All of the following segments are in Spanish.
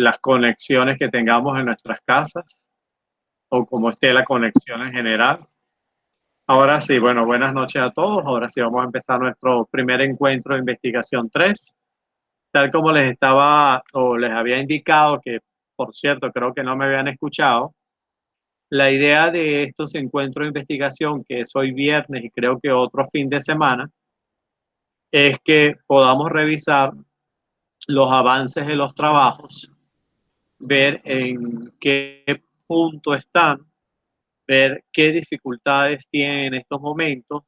las conexiones que tengamos en nuestras casas o como esté la conexión en general. Ahora sí, bueno, buenas noches a todos. Ahora sí vamos a empezar nuestro primer encuentro de investigación 3. Tal como les estaba o les había indicado, que por cierto creo que no me habían escuchado, la idea de estos encuentros de investigación, que es hoy viernes y creo que otro fin de semana, es que podamos revisar los avances de los trabajos, ver en qué punto están, ver qué dificultades tienen en estos momentos,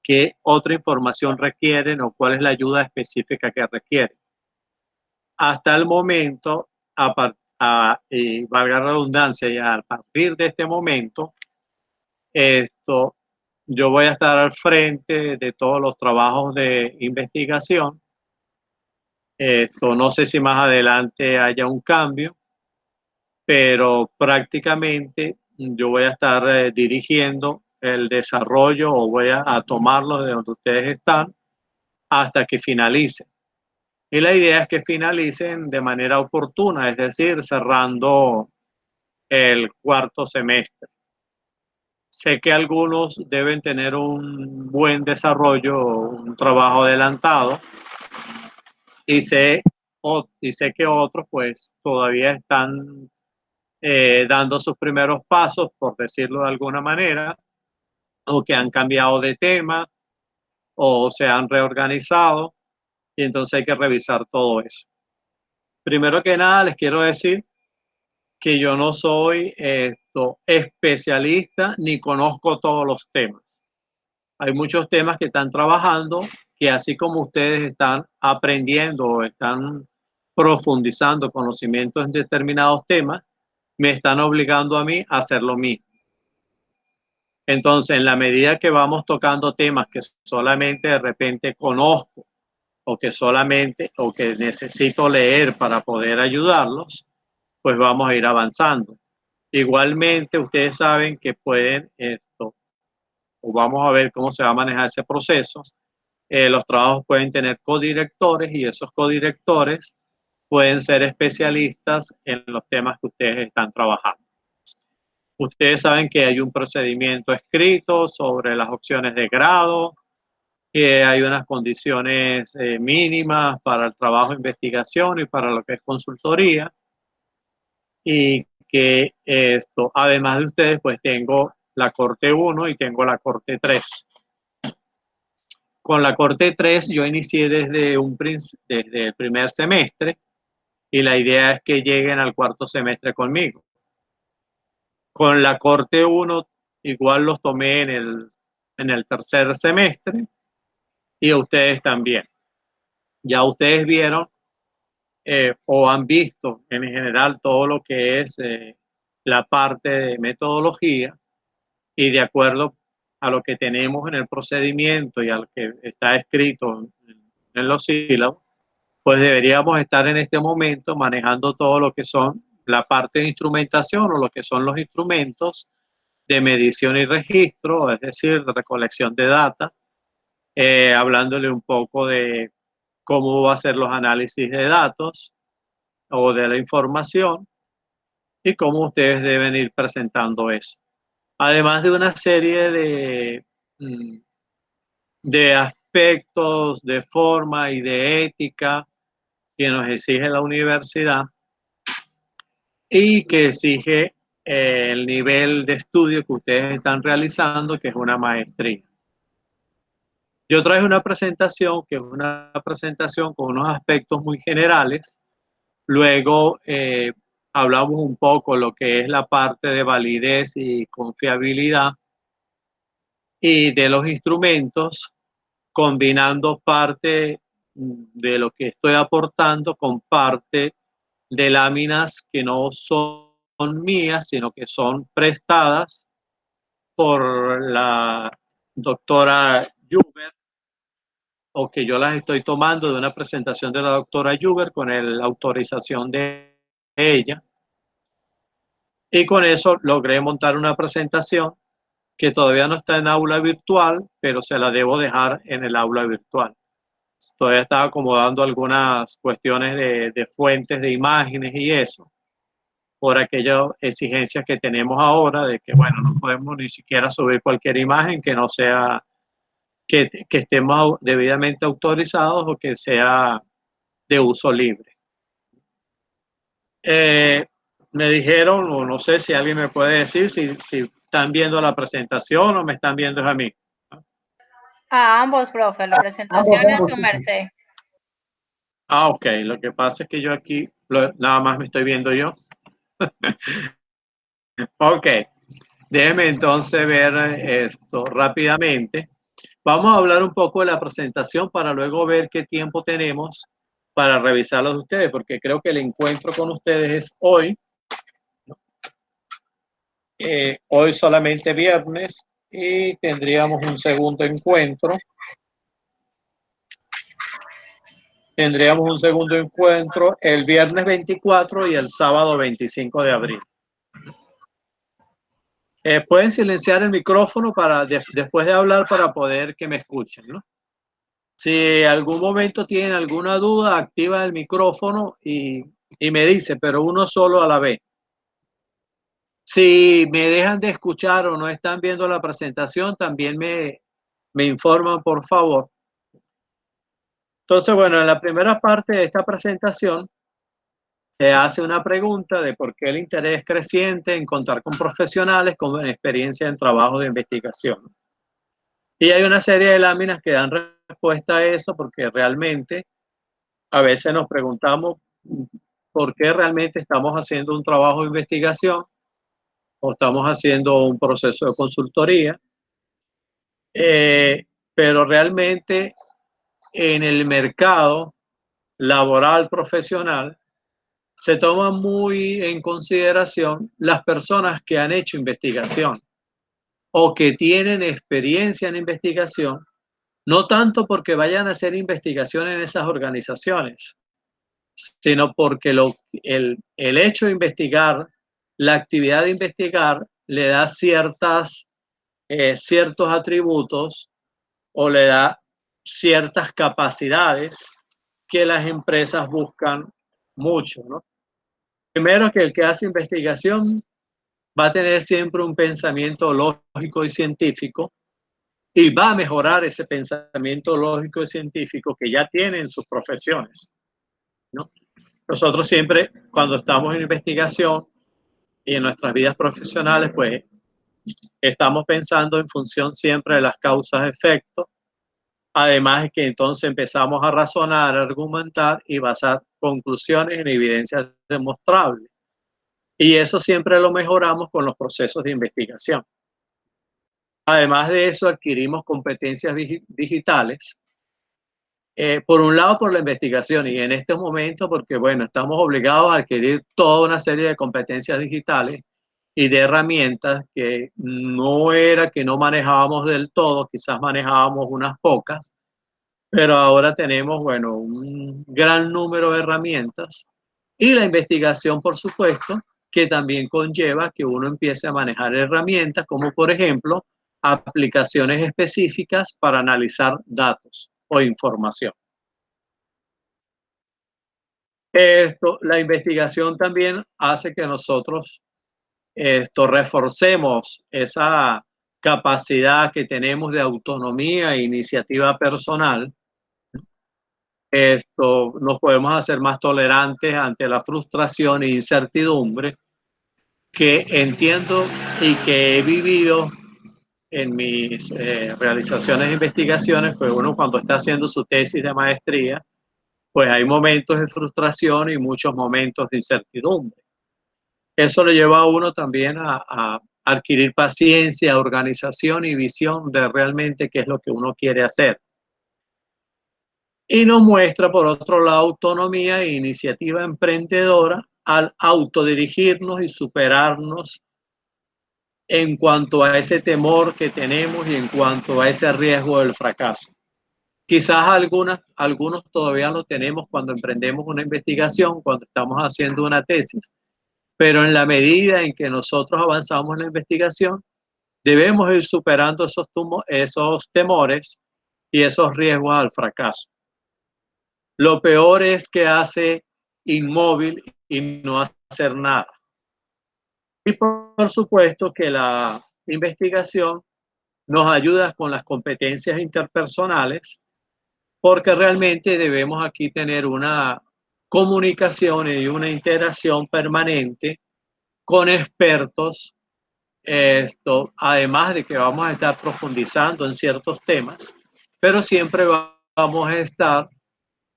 qué otra información requieren o cuál es la ayuda específica que requieren. Hasta el momento, y valga la redundancia, ya a partir de este momento, yo voy a estar al frente de todos los trabajos de investigación. No sé si más adelante haya un cambio, pero prácticamente yo voy a estar dirigiendo el desarrollo o voy a tomarlo de donde ustedes están hasta que finalicen. Y la idea es que finalicen de manera oportuna, es decir, cerrando el cuarto semestre. Sé que algunos deben tener un buen desarrollo, un trabajo adelantado, y sé que otros pues todavía están dando sus primeros pasos, por decirlo de alguna manera, o que han cambiado de tema o se han reorganizado, y entonces hay que revisar todo eso. Primero que nada, les quiero decir que yo no soy especialista ni conozco todos los temas. Hay muchos temas que están trabajando, que así como ustedes están aprendiendo o están profundizando conocimientos en determinados temas, me están obligando a mí a hacer lo mismo. Entonces, en la medida que vamos tocando temas que solamente de repente conozco o que necesito leer para poder ayudarlos, pues vamos a ir avanzando. Igualmente, ustedes saben que pueden o vamos a ver cómo se va a manejar ese proceso. Los trabajos pueden tener codirectores y esos codirectores pueden ser especialistas en los temas que ustedes están trabajando. Ustedes saben que hay un procedimiento escrito sobre las opciones de grado, que hay unas condiciones mínimas para el trabajo de investigación y para lo que es consultoría, y que además de ustedes, pues tengo la Corte 1 y tengo la Corte 3. Con la Corte 3 yo inicié desde el primer semestre y la idea es que lleguen al cuarto semestre conmigo. Con la Corte 1 igual los tomé en el tercer semestre y a ustedes también. Ya ustedes vieron o han visto en general todo lo que es la parte de metodología, y de acuerdo a lo que tenemos en el procedimiento y a lo que está escrito en los sílabos, pues deberíamos estar en este momento manejando todo lo que son la parte de instrumentación o lo que son los instrumentos de medición y registro, es decir, de recolección de data, hablándole un poco de cómo va a ser los análisis de datos o de la información y cómo ustedes deben ir presentando eso. Además de una serie de aspectos de forma y de ética que nos exige la universidad y que exige el nivel de estudio que ustedes están realizando, que es una maestría. Yo traje una presentación que es una presentación con unos aspectos muy generales. Luego hablamos un poco lo que es la parte de validez y confiabilidad y de los instrumentos, combinando parte de lo que estoy aportando con parte de láminas que no son mías, sino que son prestadas por la doctora Juber, o que yo las estoy tomando de una presentación de la doctora Juber con la autorización de ella. Y con eso logré montar una presentación que todavía no está en aula virtual, pero se la debo dejar en el aula virtual. todavía estaba acomodando algunas cuestiones de fuentes de imágenes y eso, por aquellas exigencias que tenemos ahora de que, bueno, no podemos ni siquiera subir cualquier imagen que no sea, que estemos debidamente autorizados o que sea de uso libre. Me dijeron, o no sé si alguien me puede decir si están viendo la presentación o me están viendo a mí. A ambos, profe, la presentación es su merced. Ah, ok. Lo que pasa es que yo aquí nada más me estoy viendo yo. Ok. Déjeme entonces ver esto rápidamente. Vamos a hablar un poco de la presentación para luego ver qué tiempo tenemos para revisarlos de ustedes, porque creo que el encuentro con ustedes es hoy. Hoy solamente viernes y tendríamos un segundo encuentro. Tendríamos un segundo encuentro el viernes 24 y el sábado 25 de abril. Pueden silenciar el micrófono para después de hablar para poder que me escuchen, ¿no? Si algún momento tienen alguna duda, activa el micrófono y me dice, pero uno solo a la vez. Si me dejan de escuchar o no están viendo la presentación, también me informan, por favor. Entonces, bueno, en la primera parte de esta presentación se hace una pregunta de por qué el interés creciente en contar con profesionales con experiencia en trabajo de investigación. Y hay una serie de láminas que dan respuesta a eso porque realmente a veces nos preguntamos por qué realmente estamos haciendo un trabajo de investigación o estamos haciendo un proceso de consultoría, pero realmente en el mercado laboral profesional se toma muy en consideración las personas que han hecho investigación o que tienen experiencia en investigación, no tanto porque vayan a hacer investigación en esas organizaciones, sino porque el hecho de investigar, la actividad de investigar, le da ciertos atributos o le da ciertas capacidades que las empresas buscan mucho, ¿no? Primero, que el que hace investigación va a tener siempre un pensamiento lógico y científico y va a mejorar ese pensamiento lógico y científico que ya tiene en sus profesiones, ¿no? Nosotros siempre, cuando estamos en investigación y en nuestras vidas profesionales, pues estamos pensando en función siempre de las causas-efectos. Además es que entonces empezamos a razonar, a argumentar y basar conclusiones en evidencias demostrables. Y eso siempre lo mejoramos con los procesos de investigación. Además de eso, adquirimos competencias digitales. Por un lado, por la investigación y en este momento, porque bueno, estamos obligados a adquirir toda una serie de competencias digitales y de herramientas que no era que no manejábamos del todo, quizás manejábamos unas pocas, pero ahora tenemos, bueno, un gran número de herramientas y la investigación, por supuesto, que también conlleva que uno empiece a manejar herramientas como, por ejemplo, aplicaciones específicas para analizar datos o información. La investigación también hace que nosotros reforcemos esa capacidad que tenemos de autonomía e iniciativa personal. Nos podemos hacer más tolerantes ante la frustración e incertidumbre que entiendo y que he vivido en mis realizaciones de investigaciones, pues uno cuando está haciendo su tesis de maestría, pues hay momentos de frustración y muchos momentos de incertidumbre. Eso le lleva a uno también a adquirir paciencia, organización y visión de realmente qué es lo que uno quiere hacer. Y nos muestra, por otro lado, autonomía e iniciativa emprendedora al autodirigirnos y superarnos en cuanto a ese temor que tenemos y en cuanto a ese riesgo del fracaso. Quizás algunos todavía lo tenemos cuando emprendemos una investigación, cuando estamos haciendo una tesis, pero en la medida en que nosotros avanzamos en la investigación, debemos ir superando esos temores y esos riesgos al fracaso. Lo peor es que hace inmóvil y no hacer nada. Y por supuesto que la investigación nos ayuda con las competencias interpersonales, porque realmente debemos aquí tener una comunicación y una interacción permanente con expertos. Además de que vamos a estar profundizando en ciertos temas, pero siempre vamos a estar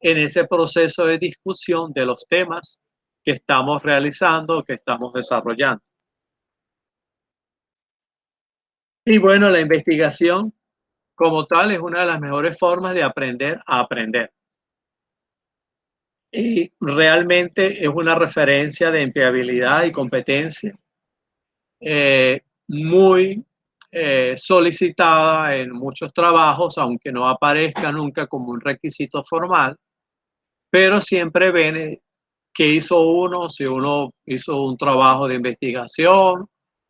en ese proceso de discusión de los temas que estamos realizando, que estamos desarrollando. Y bueno, la investigación como tal es una de las mejores formas de aprender a aprender. Y realmente es una referencia de empleabilidad y competencia muy solicitada en muchos trabajos, aunque no aparezca nunca como un requisito formal, pero siempre ven qué hizo uno, si uno hizo un trabajo de investigación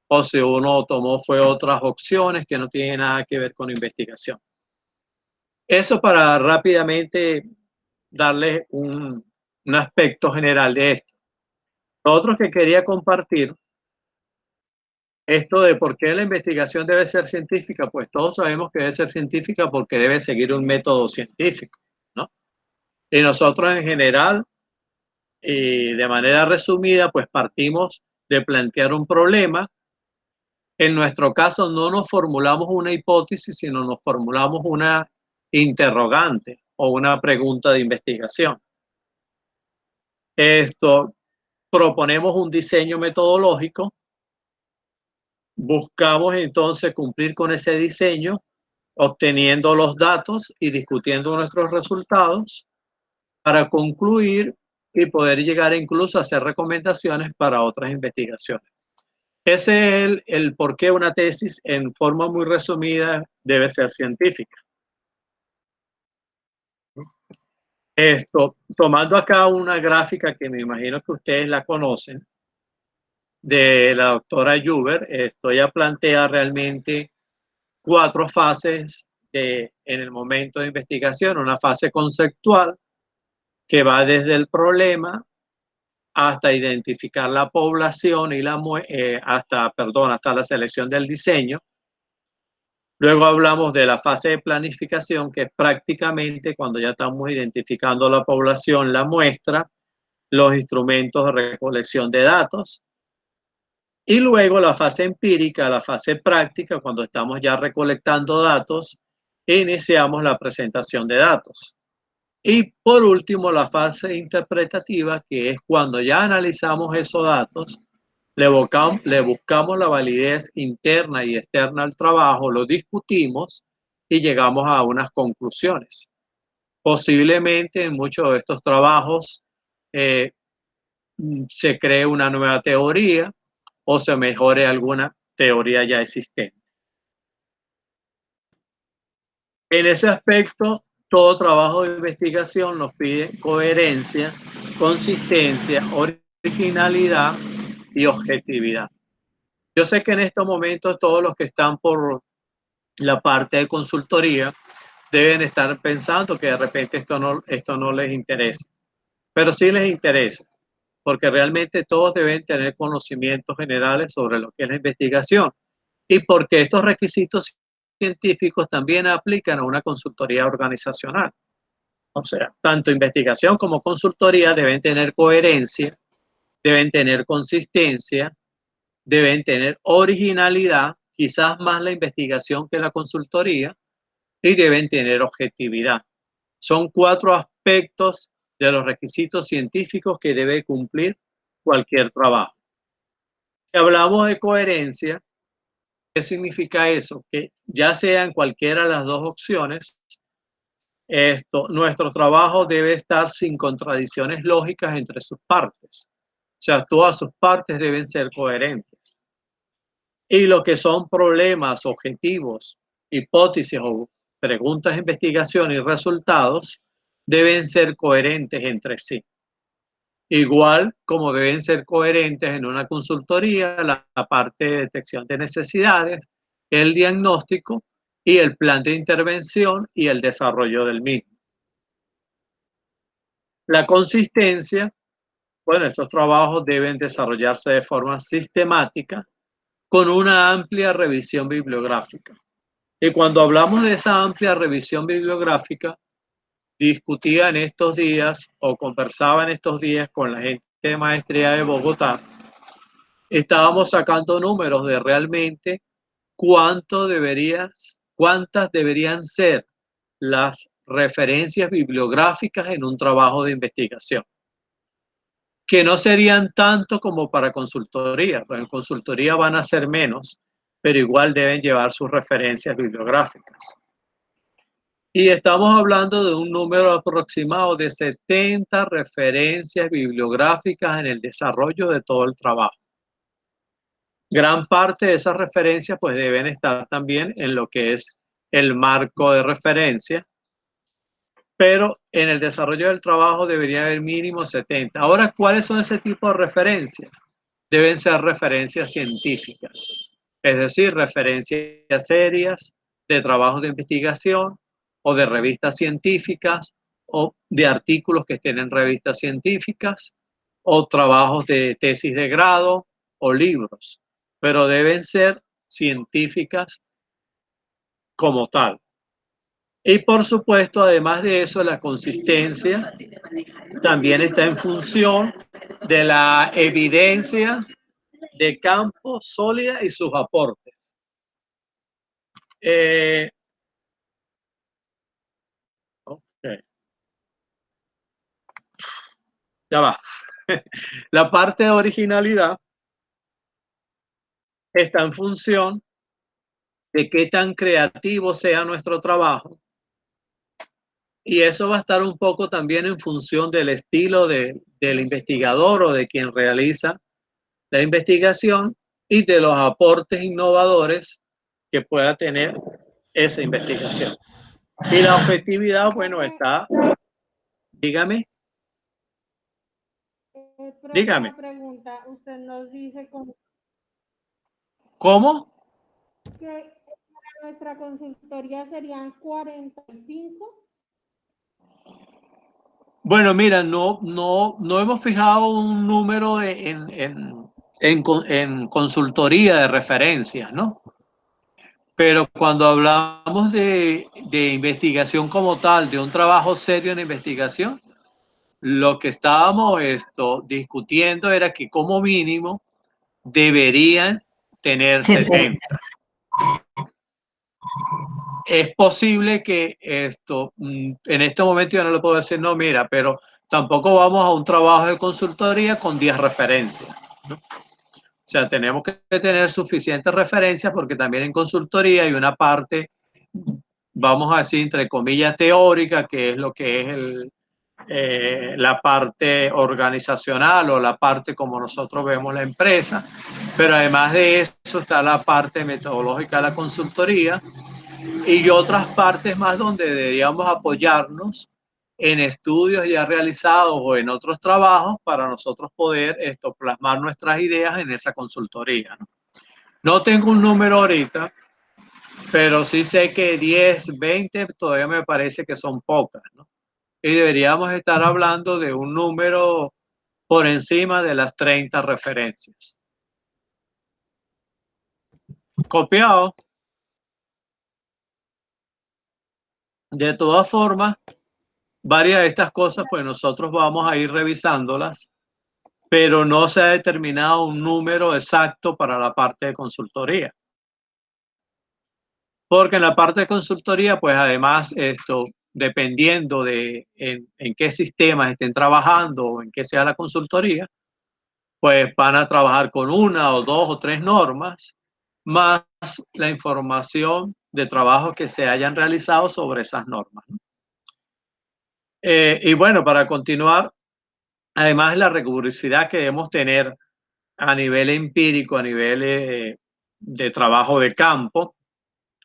o si uno tomó fue otras opciones que no tienen nada que ver con investigación. Eso para rápidamente darles un aspecto general de esto. Lo otro que quería compartir, esto de por qué la investigación debe ser científica, pues todos sabemos que debe ser científica porque debe seguir un método científico, ¿no? Y nosotros en general, y de manera resumida, pues partimos de plantear un problema. En nuestro caso no nos formulamos una hipótesis, sino nos formulamos una interrogante o una pregunta de investigación. Proponemos un diseño metodológico, buscamos entonces cumplir con ese diseño, obteniendo los datos y discutiendo nuestros resultados para concluir y poder llegar incluso a hacer recomendaciones para otras investigaciones. Ese es el por qué una tesis en forma muy resumida debe ser científica. Tomando acá una gráfica que me imagino que ustedes la conocen, de la doctora Juber, ella plantea realmente 4 fases en el momento de investigación. Una fase conceptual que va desde el problema hasta identificar la población y hasta la selección del diseño. Luego hablamos de la fase de planificación, que es prácticamente cuando ya estamos identificando la población, la muestra, los instrumentos de recolección de datos. Y luego la fase empírica, la fase práctica, cuando estamos ya recolectando datos e iniciamos la presentación de datos. Y por último, la fase interpretativa, que es cuando ya analizamos esos datos, le buscamos la validez interna y externa al trabajo, lo discutimos y llegamos a unas conclusiones. Posiblemente en muchos de estos trabajos se cree una nueva teoría o se mejore alguna teoría ya existente. En ese aspecto, todo trabajo de investigación nos pide coherencia, consistencia, originalidad y objetividad. Yo sé que en estos momentos todos los que están por la parte de consultoría deben estar pensando que de repente esto no les interesa, pero sí les interesa, porque realmente todos deben tener conocimientos generales sobre lo que es la investigación y porque estos requisitos científicos también aplican a una consultoría organizacional. O sea, tanto investigación como consultoría deben tener coherencia, deben tener consistencia, deben tener originalidad, quizás más la investigación que la consultoría, y deben tener objetividad. Son 4 aspectos de los requisitos científicos que debe cumplir cualquier trabajo. Si hablamos de coherencia, ¿qué significa eso? Que ya sea en cualquiera de las 2 opciones, nuestro trabajo debe estar sin contradicciones lógicas entre sus partes. O sea, todas sus partes deben ser coherentes. Y lo que son problemas, objetivos, hipótesis o preguntas de investigación y resultados deben ser coherentes entre sí. Igual como deben ser coherentes en una consultoría, la parte de detección de necesidades, el diagnóstico y el plan de intervención y el desarrollo del mismo. La consistencia, bueno, estos trabajos deben desarrollarse de forma sistemática con una amplia revisión bibliográfica. Y cuando hablamos de esa amplia revisión bibliográfica, discutía en estos días o conversaba en estos días con la gente de maestría de Bogotá, estábamos sacando números de realmente cuántas deberían ser las referencias bibliográficas en un trabajo de investigación, que no serían tanto como para consultoría, pues en consultoría van a ser menos, pero igual deben llevar sus referencias bibliográficas. Y estamos hablando de un número aproximado de 70 referencias bibliográficas en el desarrollo de todo el trabajo. Gran parte de esas referencias pues deben estar también en lo que es el marco de referencia, pero en el desarrollo del trabajo debería haber mínimo 70. Ahora, ¿cuáles son ese tipo de referencias? Deben ser referencias científicas, es decir, referencias serias de trabajos de investigación o de revistas científicas o de artículos que estén en revistas científicas o trabajos de tesis de grado o libros, pero deben ser científicas como tal. Y por supuesto, además de eso, la consistencia también está en función de la evidencia de campo sólida y sus aportes. Okay. Ya va. La parte de originalidad está en función de qué tan creativo sea nuestro trabajo. Y eso va a estar un poco también en función del estilo del investigador o de quien realiza la investigación y de los aportes innovadores que pueda tener esa investigación. Y la objetividad, bueno, está, dígame. Dígame. Una pregunta, usted nos dice ¿Cómo? que para nuestra consultoría serían 45. Bueno, mira, no hemos fijado un número en consultoría de referencias, ¿no? Pero cuando hablamos de investigación como tal, de un trabajo serio en investigación, lo que estábamos discutiendo era que como mínimo deberían tener 70. Es posible que en este momento yo no le puedo decir, no, mira, pero tampoco vamos a un trabajo de consultoría con 10 referencias, ¿no? O sea, tenemos que tener suficientes referencias porque también en consultoría hay una parte, vamos a decir, entre comillas, teórica, que es lo que es la parte organizacional o la parte como nosotros vemos la empresa, pero además de eso está la parte metodológica de la consultoría y otras partes más donde deberíamos apoyarnos en estudios ya realizados o en otros trabajos para nosotros poder plasmar nuestras ideas en esa consultoría, ¿no? No tengo un número ahorita, pero sí sé que 10, 20 todavía me parece que son pocas, ¿no? Y deberíamos estar hablando de un número por encima de las 30 referencias. Copiado. De todas formas, varias de estas cosas, pues nosotros vamos a ir revisándolas, pero no se ha determinado un número exacto para la parte de consultoría. Porque en la parte de consultoría, pues además dependiendo de en qué sistemas estén trabajando o en qué sea la consultoría, pues van a trabajar con una o dos o tres normas, más la información de trabajo que se hayan realizado sobre esas normas, ¿no? Y bueno, para continuar, además la rigurosidad que debemos tener a nivel empírico, a nivel de trabajo de campo,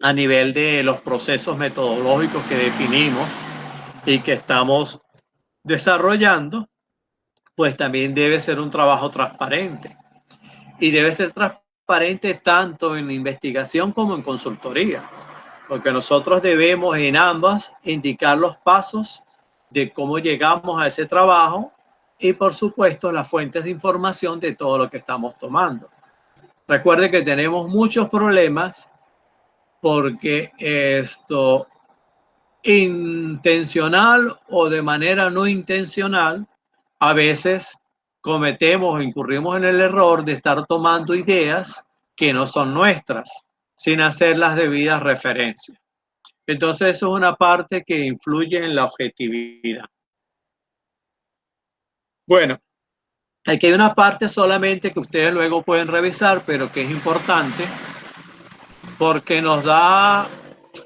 a nivel de los procesos metodológicos que definimos y que estamos desarrollando, pues también debe ser un trabajo transparente. Y debe ser transparente tanto en investigación como en consultoría, porque nosotros debemos en ambas indicar los pasos de cómo llegamos a ese trabajo y, por supuesto, las fuentes de información de todo lo que estamos tomando. Recuerde que tenemos muchos problemas porque esto, intencional o de manera no intencional, a veces cometemos o incurrimos en el error de estar tomando ideas que no son nuestras, sin hacer las debidas referencias. Entonces, eso es una parte que influye en la objetividad. Bueno, aquí hay una parte solamente que ustedes luego pueden revisar, pero que es importante porque nos da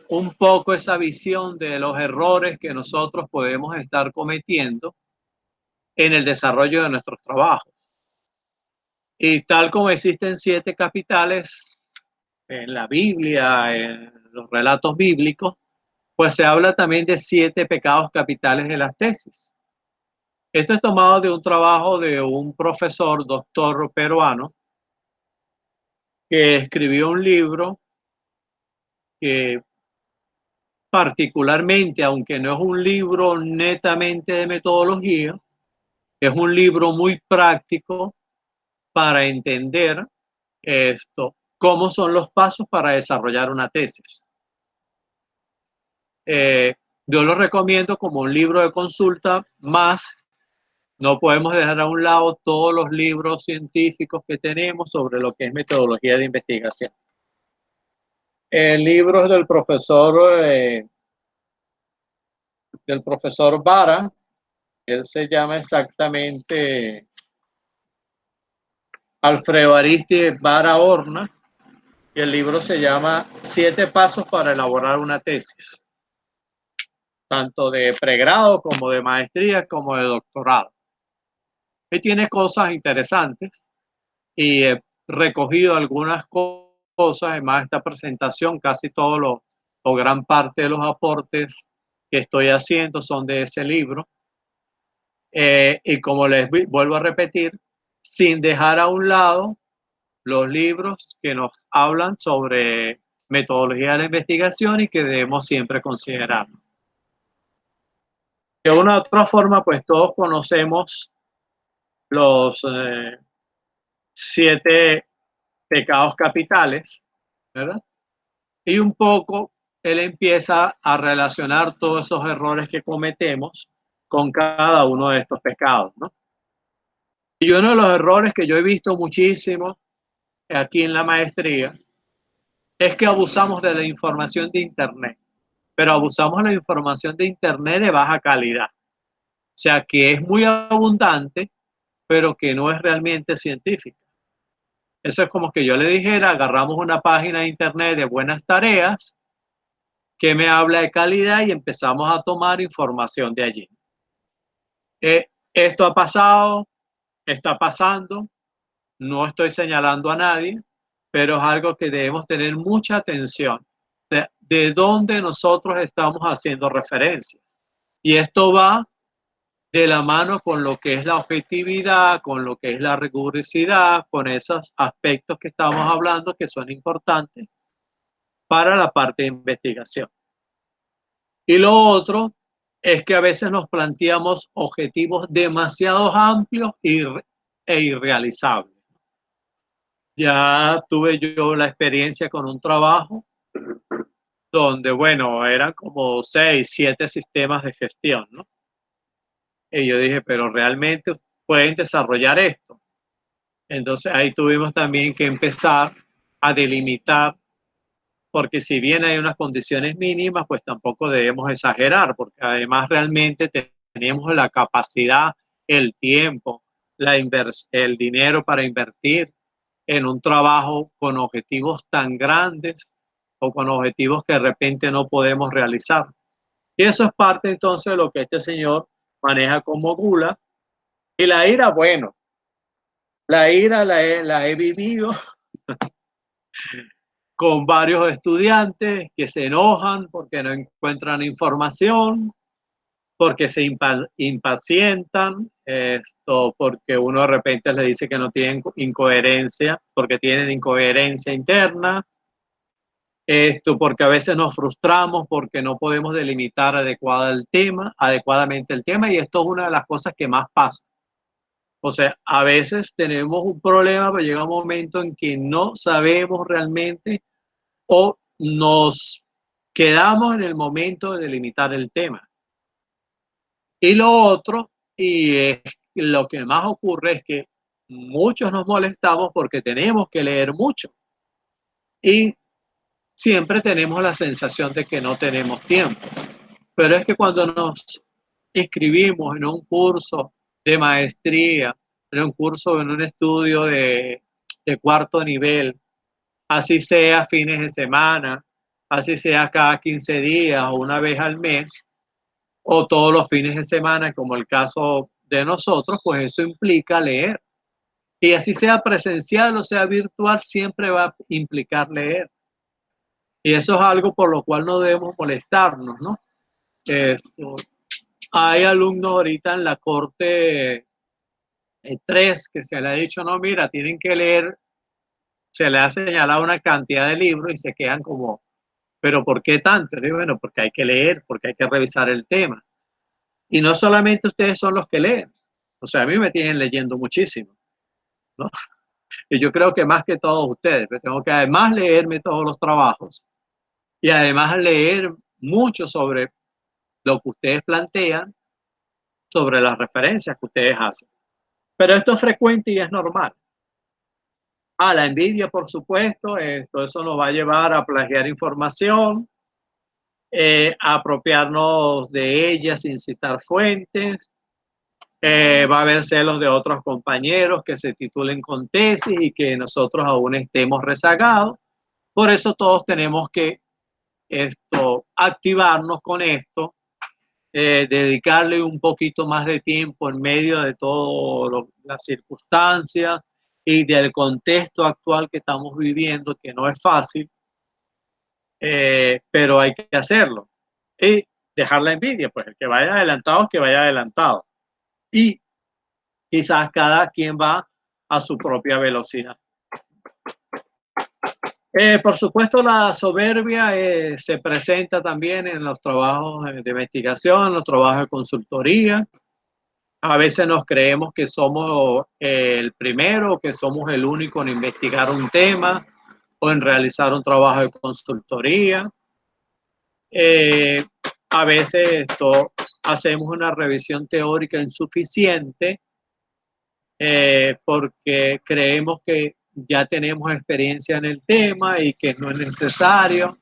un poco esa visión de los errores que nosotros podemos estar cometiendo en el desarrollo de nuestros trabajos. Y tal como existen 7 capitales en la Biblia, en los relatos bíblicos, pues se habla también de 7 pecados capitales de las tesis. Esto es tomado de un trabajo de un profesor, doctor peruano, que escribió un libro que particularmente, aunque no es un libro netamente de metodología, es un libro muy práctico para entender cómo son los pasos para desarrollar una tesis. Yo lo recomiendo como un libro de consulta, más no podemos dejar a un lado todos los libros científicos que tenemos sobre lo que es metodología de investigación. El libro es del profesor Vara, él se llama exactamente Alfredo Aristide Vara Horna, y el libro se llama 7 pasos para elaborar una tesis, tanto de pregrado como de maestría como de doctorado. Y tiene cosas interesantes y he recogido algunas cosas, además esta presentación, casi todos los o gran parte de los aportes que estoy haciendo son de ese libro. Y como les vuelvo a repetir, sin dejar a un lado los libros que nos hablan sobre metodología de la investigación y que debemos siempre considerar. De una u otra forma, pues todos conocemos los 7 pecados capitales, ¿verdad? Y un poco él empieza a relacionar todos esos errores que cometemos con cada uno de estos pecados, ¿no? Y uno de los errores que yo he visto muchísimo aquí en la maestría es que abusamos de la información de Internet, pero abusamos de la información de Internet de baja calidad. O sea, que es muy abundante, pero que no es realmente científica. Eso es como que yo le dijera, agarramos una página de Internet de buenas tareas que me habla de calidad y empezamos a tomar información de allí. Esto ha pasado, está pasando, no estoy señalando a nadie, pero es algo que debemos tener mucha atención de dónde nosotros estamos haciendo referencias. Y esto va de la mano con lo que es la objetividad, con lo que es la rigurosidad, con esos aspectos que estamos hablando que son importantes para la parte de investigación. Y lo otro es que a veces nos planteamos objetivos demasiado amplios e irrealizables. Ya tuve yo la experiencia con un trabajo donde, bueno, eran como 6, 7 sistemas de gestión, ¿no? Y yo dije, pero realmente pueden desarrollar esto. Entonces ahí tuvimos también que empezar a delimitar, porque si bien hay unas condiciones mínimas, pues tampoco debemos exagerar, porque además realmente tenemos la capacidad, el tiempo, el dinero para invertir en un trabajo con objetivos tan grandes o con objetivos que de repente no podemos realizar. Y eso es parte entonces de lo que este señor maneja como gula. Y la ira, bueno, la ira la he vivido con varios estudiantes que se enojan porque no encuentran información, porque se impacientan, porque uno de repente le dice que no tienen incoherencia, porque tienen incoherencia interna, porque a veces nos frustramos porque no podemos delimitar adecuadamente el tema, y esto es una de las cosas que más pasa. O sea, a veces tenemos un problema, pero llega un momento en que no sabemos realmente o nos quedamos en el momento de delimitar el tema. Y lo otro, y es lo que más ocurre, es que muchos nos molestamos porque tenemos que leer mucho y siempre tenemos la sensación de que no tenemos tiempo. Pero es que cuando nos inscribimos en un curso de maestría, en un curso, en un estudio de cuarto nivel, así sea fines de semana, así sea cada 15 días o una vez al mes, o todos los fines de semana, como el caso de nosotros, pues eso implica leer. Y así sea presencial o sea virtual, siempre va a implicar leer. Y eso es algo por lo cual no debemos molestarnos, ¿no? Esto, hay alumnos ahorita en la corte 3 que se le ha dicho, no, mira, tienen que leer, se le ha señalado una cantidad de libros y se quedan como, pero ¿por qué tanto? Y bueno, porque hay que leer, porque hay que revisar el tema. Y no solamente ustedes son los que leen, o sea, a mí me tienen leyendo muchísimo, ¿no? Y yo creo que más que todos ustedes, pero tengo que además leerme todos los trabajos y además leer mucho sobre lo que ustedes plantean, sobre las referencias que ustedes hacen. Pero esto es frecuente y es normal. La envidia, por supuesto, eso nos va a llevar a plagiar información, a apropiarnos de ella sin citar fuentes. Va a haber celos de otros compañeros que se titulen con tesis y que nosotros aún estemos rezagados. Por eso todos tenemos que activarnos con esto, dedicarle un poquito más de tiempo en medio de todas las circunstancias y del contexto actual que estamos viviendo, que no es fácil, pero hay que hacerlo. Y dejar la envidia, pues el que vaya adelantado es que vaya adelantado. Y quizás cada quien va a su propia velocidad. Por supuesto, la soberbia se presenta también en los trabajos de investigación, en los trabajos de consultoría. A veces nos creemos que somos el primero, que somos el único en investigar un tema o en realizar un trabajo de consultoría. A veces hacemos una revisión teórica insuficiente porque creemos que ya tenemos experiencia en el tema y que no es necesario. O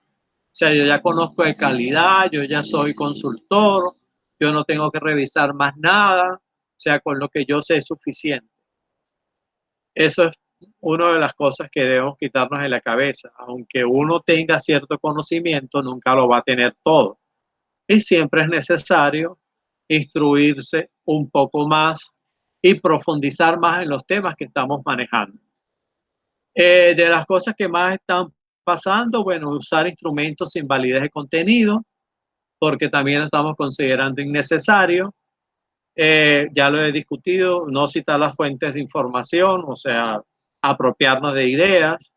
sea, yo ya conozco de calidad, yo ya soy consultor, yo no tengo que revisar más nada, o sea, con lo que yo sé es suficiente. Eso es una de las cosas que debemos quitarnos de la cabeza. Aunque uno tenga cierto conocimiento, nunca lo va a tener todo. Y siempre es necesario instruirse un poco más y profundizar más en los temas que estamos manejando. De las cosas que más están pasando, bueno, usar instrumentos sin validez de contenido, porque también lo estamos considerando innecesario. Ya lo he discutido, no citar las fuentes de información, o sea, apropiarnos de ideas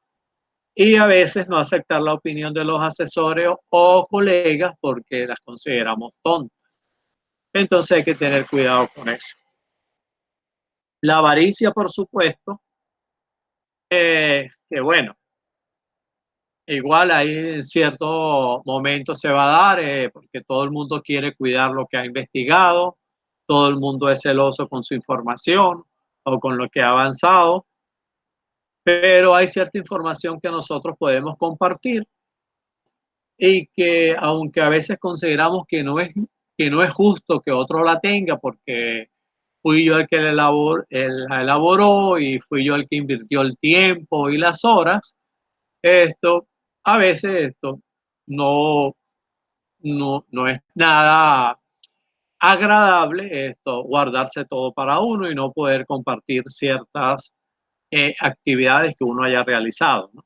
y a veces no aceptar la opinión de los asesores o colegas porque las consideramos tontas. Entonces hay que tener cuidado con eso. La avaricia, por supuesto, que bueno, igual ahí en cierto momento se va a dar porque todo el mundo quiere cuidar lo que ha investigado, todo el mundo es celoso con su información o con lo que ha avanzado, pero hay cierta información que nosotros podemos compartir y que aunque a veces consideramos que no es justo que otro la tenga porque fui yo el que la elaboró y fui yo el que invirtió el tiempo y las horas, a veces no, no es nada agradable guardarse todo para uno y no poder compartir ciertas actividades que uno haya realizado, ¿no?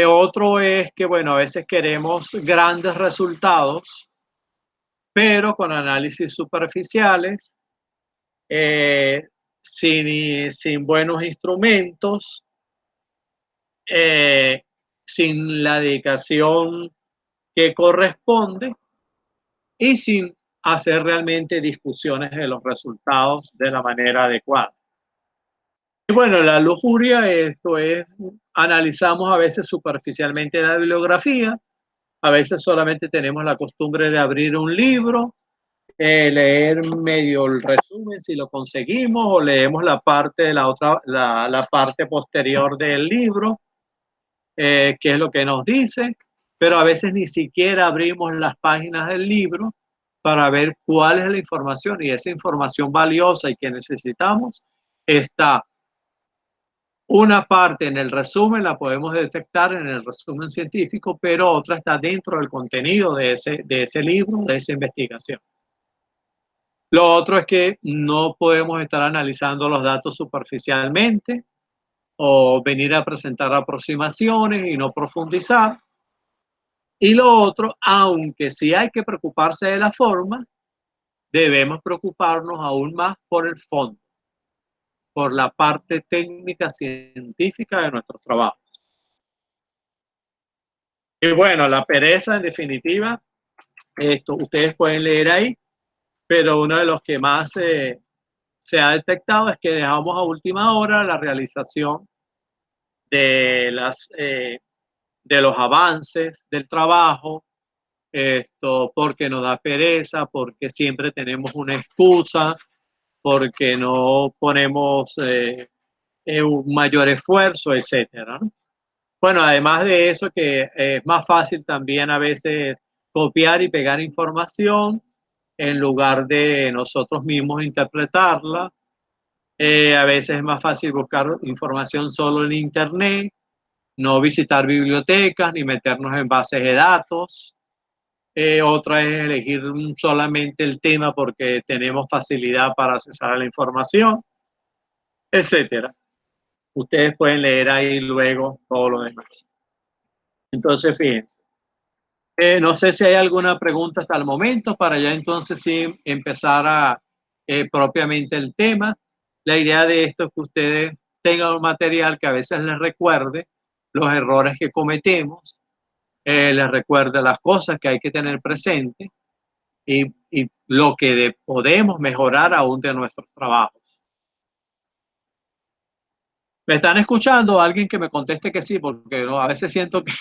Otro es que, bueno, a veces queremos grandes resultados, pero con análisis superficiales, eh, sin buenos instrumentos, sin la dedicación que corresponde y sin hacer realmente discusiones de los resultados de la manera adecuada. Y bueno, la lujuria, esto es, analizamos a veces superficialmente la bibliografía, a veces solamente tenemos la costumbre de abrir un libro, leer medio el resumen si lo conseguimos, o leemos la parte de la parte posterior del libro, qué es lo que nos dice, pero a veces ni siquiera abrimos las páginas del libro para ver cuál es la información, y esa información valiosa y que necesitamos está una parte en el resumen, la podemos detectar en el resumen científico, pero otra está dentro del contenido de ese libro, de esa investigación. Lo otro es que no podemos estar analizando los datos superficialmente o venir a presentar aproximaciones y no profundizar. Y lo otro, aunque sí hay que preocuparse de la forma, debemos preocuparnos aún más por el fondo, por la parte técnica científica de nuestros trabajos. Y bueno, la pereza, en definitiva, esto ustedes pueden leer ahí, pero uno de los que más se ha detectado es que dejamos a última hora la realización de los avances del trabajo, porque nos da pereza, porque siempre tenemos una excusa, porque no ponemos un mayor esfuerzo, etcétera, ¿no? Bueno, además de eso, que es más fácil también a veces copiar y pegar información en lugar de nosotros mismos interpretarla. A veces es más fácil buscar información solo en Internet, no visitar bibliotecas ni meternos en bases de datos. Otra es elegir solamente el tema porque tenemos facilidad para accesar a la información, etcétera. Ustedes pueden leer ahí luego todo lo demás. Entonces, fíjense. No sé si hay alguna pregunta hasta el momento para ya entonces sí empezar a propiamente el tema. La idea de esto es que ustedes tengan un material que a veces les recuerde los errores que cometemos, les recuerde las cosas que hay que tener presente y lo que podemos mejorar aún de nuestros trabajos. ¿Me están escuchando? Alguien que me conteste que sí, porque ¿no? A veces siento que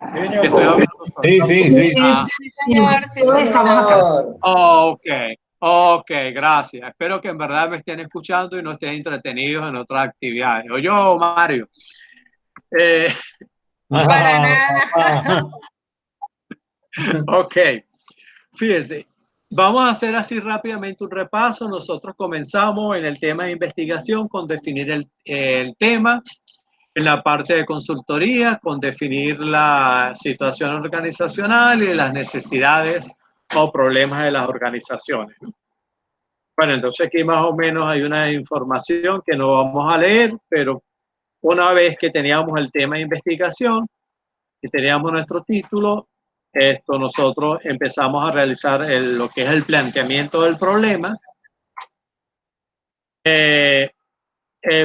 estoy hablando solo. Sí. Ah. Sí, señor, sí, Señor. Ok, gracias. Espero que en verdad me estén escuchando y no estén entretenidos en otras actividades. ¿O yo, Mario? Para nada. Ok, fíjense, vamos a hacer así rápidamente un repaso. Nosotros comenzamos en el tema de investigación con definir el tema, en la parte de consultoría con definir la situación organizacional y las necesidades o problemas de las organizaciones. Bueno, entonces aquí más o menos hay una información que no vamos a leer, pero una vez que teníamos el tema de investigación y teníamos nuestro título, nosotros empezamos a realizar lo que es el planteamiento del problema.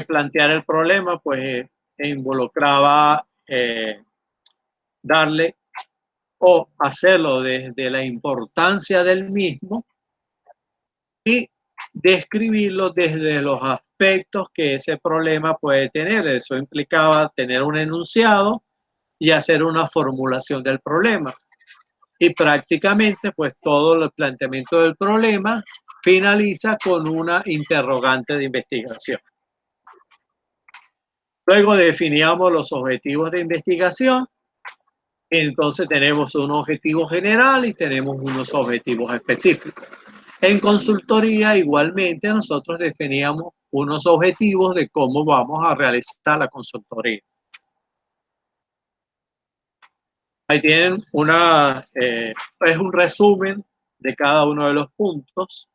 Plantear el problema, pues involucraba darle o hacerlo desde la importancia del mismo y describirlo desde los aspectos que ese problema puede tener. Eso implicaba tener un enunciado y hacer una formulación del problema. Y prácticamente, pues todo el planteamiento del problema finaliza con una interrogante de investigación. Luego definíamos los objetivos de investigación. Entonces tenemos un objetivo general y tenemos unos objetivos específicos. En consultoría, igualmente, nosotros definíamos unos objetivos de cómo vamos a realizar la consultoría. Ahí tienen es un resumen de cada uno de los puntos.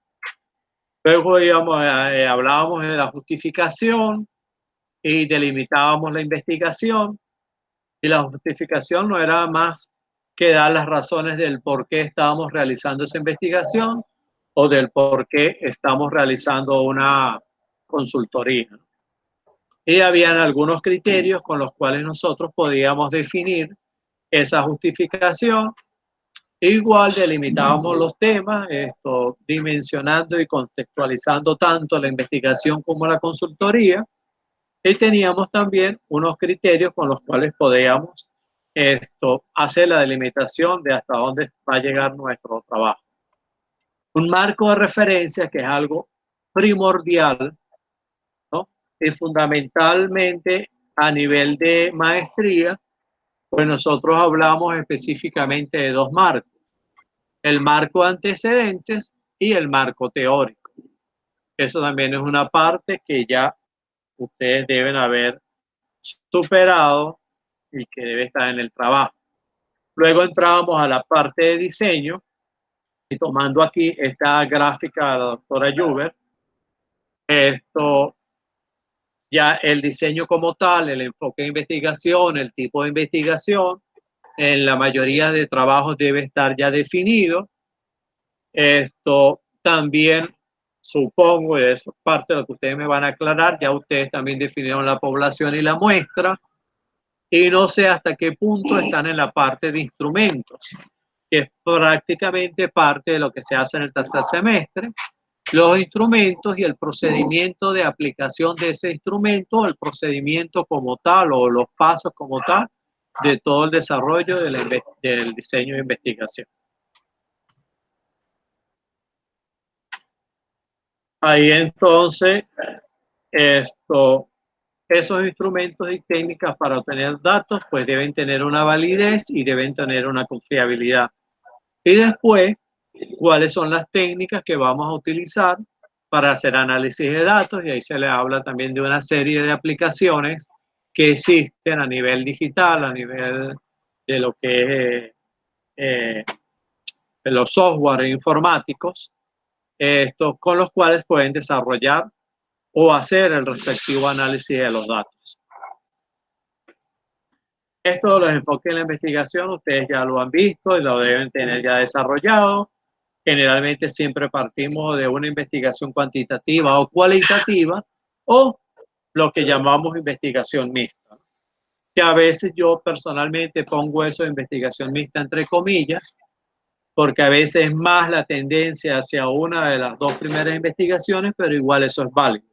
Luego hablábamos de la justificación y delimitábamos la investigación. Y la justificación no era más que dar las razones del por qué estábamos realizando esa investigación o del por qué estamos realizando una consultoría. Y habían algunos criterios con los cuales nosotros podíamos definir esa justificación. Igual delimitábamos los temas, dimensionando y contextualizando tanto la investigación como la consultoría. Y teníamos también unos criterios con los cuales podíamos hacer la delimitación de hasta dónde va a llegar nuestro trabajo. Un marco de referencia que es algo primordial, ¿no? Y fundamentalmente a nivel de maestría, pues nosotros hablamos específicamente de dos marcos: el marco de antecedentes y el marco teórico. Eso también es una parte que ya ustedes deben haber superado y que debe estar en el trabajo. Luego entrábamos a la parte de diseño, y tomando aquí esta gráfica de la doctora Juber, ya el diseño como tal, el enfoque de investigación, el tipo de investigación, en la mayoría de trabajos debe estar ya definido. También supongo, y eso es parte de lo que ustedes me van a aclarar, ya ustedes también definieron la población y la muestra, y no sé hasta qué punto están en la parte de instrumentos, que es prácticamente parte de lo que se hace en el tercer semestre. Los instrumentos y el procedimiento de aplicación de ese instrumento, el procedimiento como tal o los pasos como tal de todo el desarrollo del diseño de investigación. Ahí entonces, esos instrumentos y técnicas para obtener datos, pues deben tener una validez y deben tener una confiabilidad. Y después, cuáles son las técnicas que vamos a utilizar para hacer análisis de datos, y ahí se le habla también de una serie de aplicaciones que existen a nivel digital, a nivel de lo que es los software informáticos, con los cuales pueden desarrollar o hacer el respectivo análisis de los datos. Esto de los enfoques en la investigación, ustedes ya lo han visto y lo deben tener ya desarrollado. Generalmente siempre partimos de una investigación cuantitativa o cualitativa, o lo que llamamos investigación mixta, que a veces yo personalmente pongo eso de investigación mixta entre comillas, porque a veces es más la tendencia hacia una de las dos primeras investigaciones, pero igual eso es válido.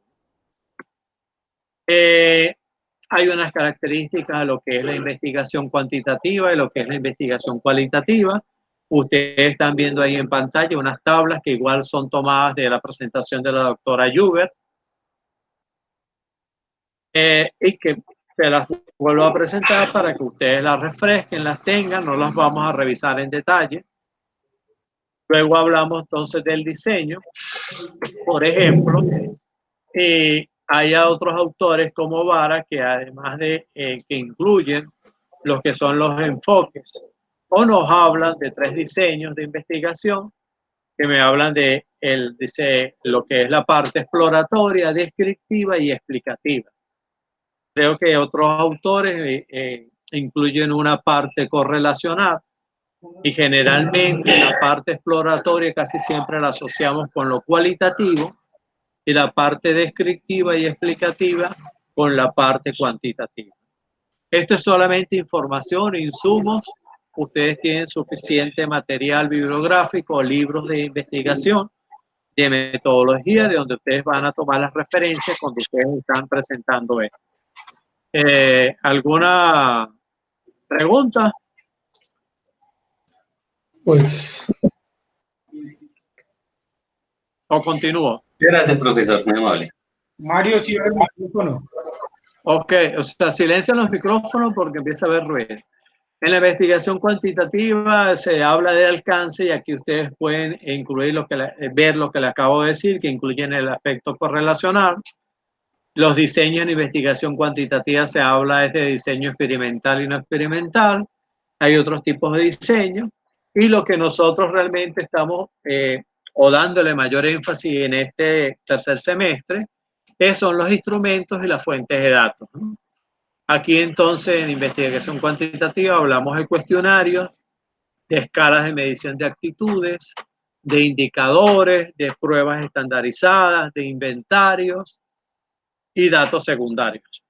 Hay unas características de lo que es la investigación cuantitativa y lo que es la investigación cualitativa. Ustedes están viendo ahí en pantalla unas tablas que igual son tomadas de la presentación de la doctora Juber, y que se las vuelvo a presentar para que ustedes las refresquen, las tengan, no las vamos a revisar en detalle. Luego hablamos entonces del diseño, por ejemplo, y hay otros autores como Vara que además de que incluyen los que son los enfoques, o nos hablan de 3 diseños de investigación, que me hablan de lo que es la parte exploratoria, descriptiva y explicativa. Creo que otros autores incluyen una parte correlacional, y generalmente la parte exploratoria casi siempre la asociamos con lo cualitativo y la parte descriptiva y explicativa con la parte cuantitativa. Esto es solamente información, insumos. Ustedes tienen suficiente material bibliográfico, libros de investigación, de metodología, de donde ustedes van a tomar las referencias cuando ustedes están presentando esto. ¿Alguna pregunta? Pues. ¿O continúo? Gracias, profesor, muy amable. Mario, cierra el micrófono. Ok, o sea, silencian los micrófonos porque empieza a haber ruido. En la investigación cuantitativa se habla de alcance, y aquí ustedes pueden incluir ver lo que les acabo de decir, que incluyen el aspecto correlacional. Los diseños en investigación cuantitativa se habla de diseño experimental y no experimental. Hay otros tipos de diseño, y lo que nosotros realmente estamos o dándole mayor énfasis en este tercer semestre son los instrumentos y las fuentes de datos, ¿no? Aquí entonces en investigación cuantitativa hablamos de cuestionarios, de escalas de medición de actitudes, de indicadores, de pruebas estandarizadas, de inventarios y datos secundarios.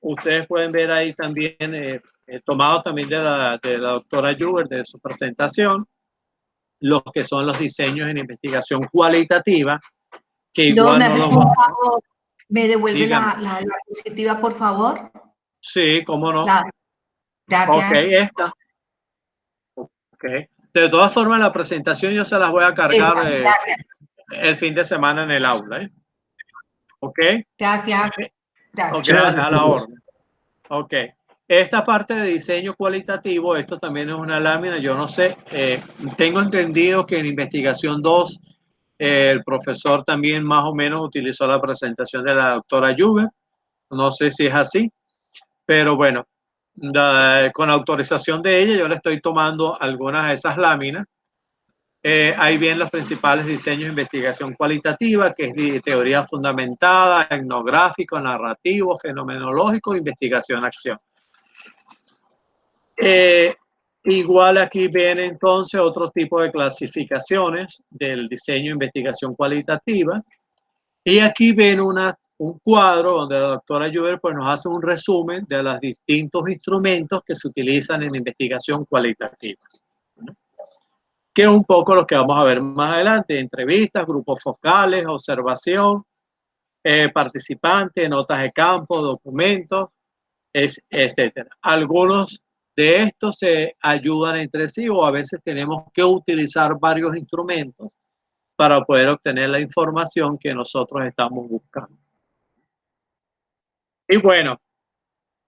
Ustedes pueden ver ahí también, tomado también de la doctora Juber, de su presentación, los que son los diseños en investigación cualitativa, que igual ¿me no haces los un vamos. favor? ¿Me devuelve Dígame. la diapositiva, por favor? Sí, cómo no. Gracias. Ok, esta. Ok. De todas formas, la presentación yo se las voy a cargar Gracias. el fin de semana en el aula. Ok. Gracias. Ok, Gracias. a la orden. Ok. Esta parte de diseño cualitativo, esto también es una lámina, yo no sé, tengo entendido que en investigación 2 el profesor también más o menos utilizó la presentación de la doctora Juber, no sé si es así, pero bueno, con autorización de ella yo le estoy tomando algunas de esas láminas. Ahí vienen los principales diseños de investigación cualitativa, que es de teoría fundamentada, etnográfico, narrativo, fenomenológico, investigación-acción. Igual aquí ven entonces otro tipo de clasificaciones del diseño de investigación cualitativa. Y aquí ven un cuadro donde la doctora Juber pues, nos hace un resumen de los distintos instrumentos que se utilizan en investigación cualitativa, ¿no? Que es un poco lo que vamos a ver más adelante: entrevistas, grupos focales, observación, participantes, notas de campo, documentos, etcétera. Algunos de estos se ayudan entre sí o a veces tenemos que utilizar varios instrumentos para poder obtener la información que nosotros estamos buscando. Y bueno,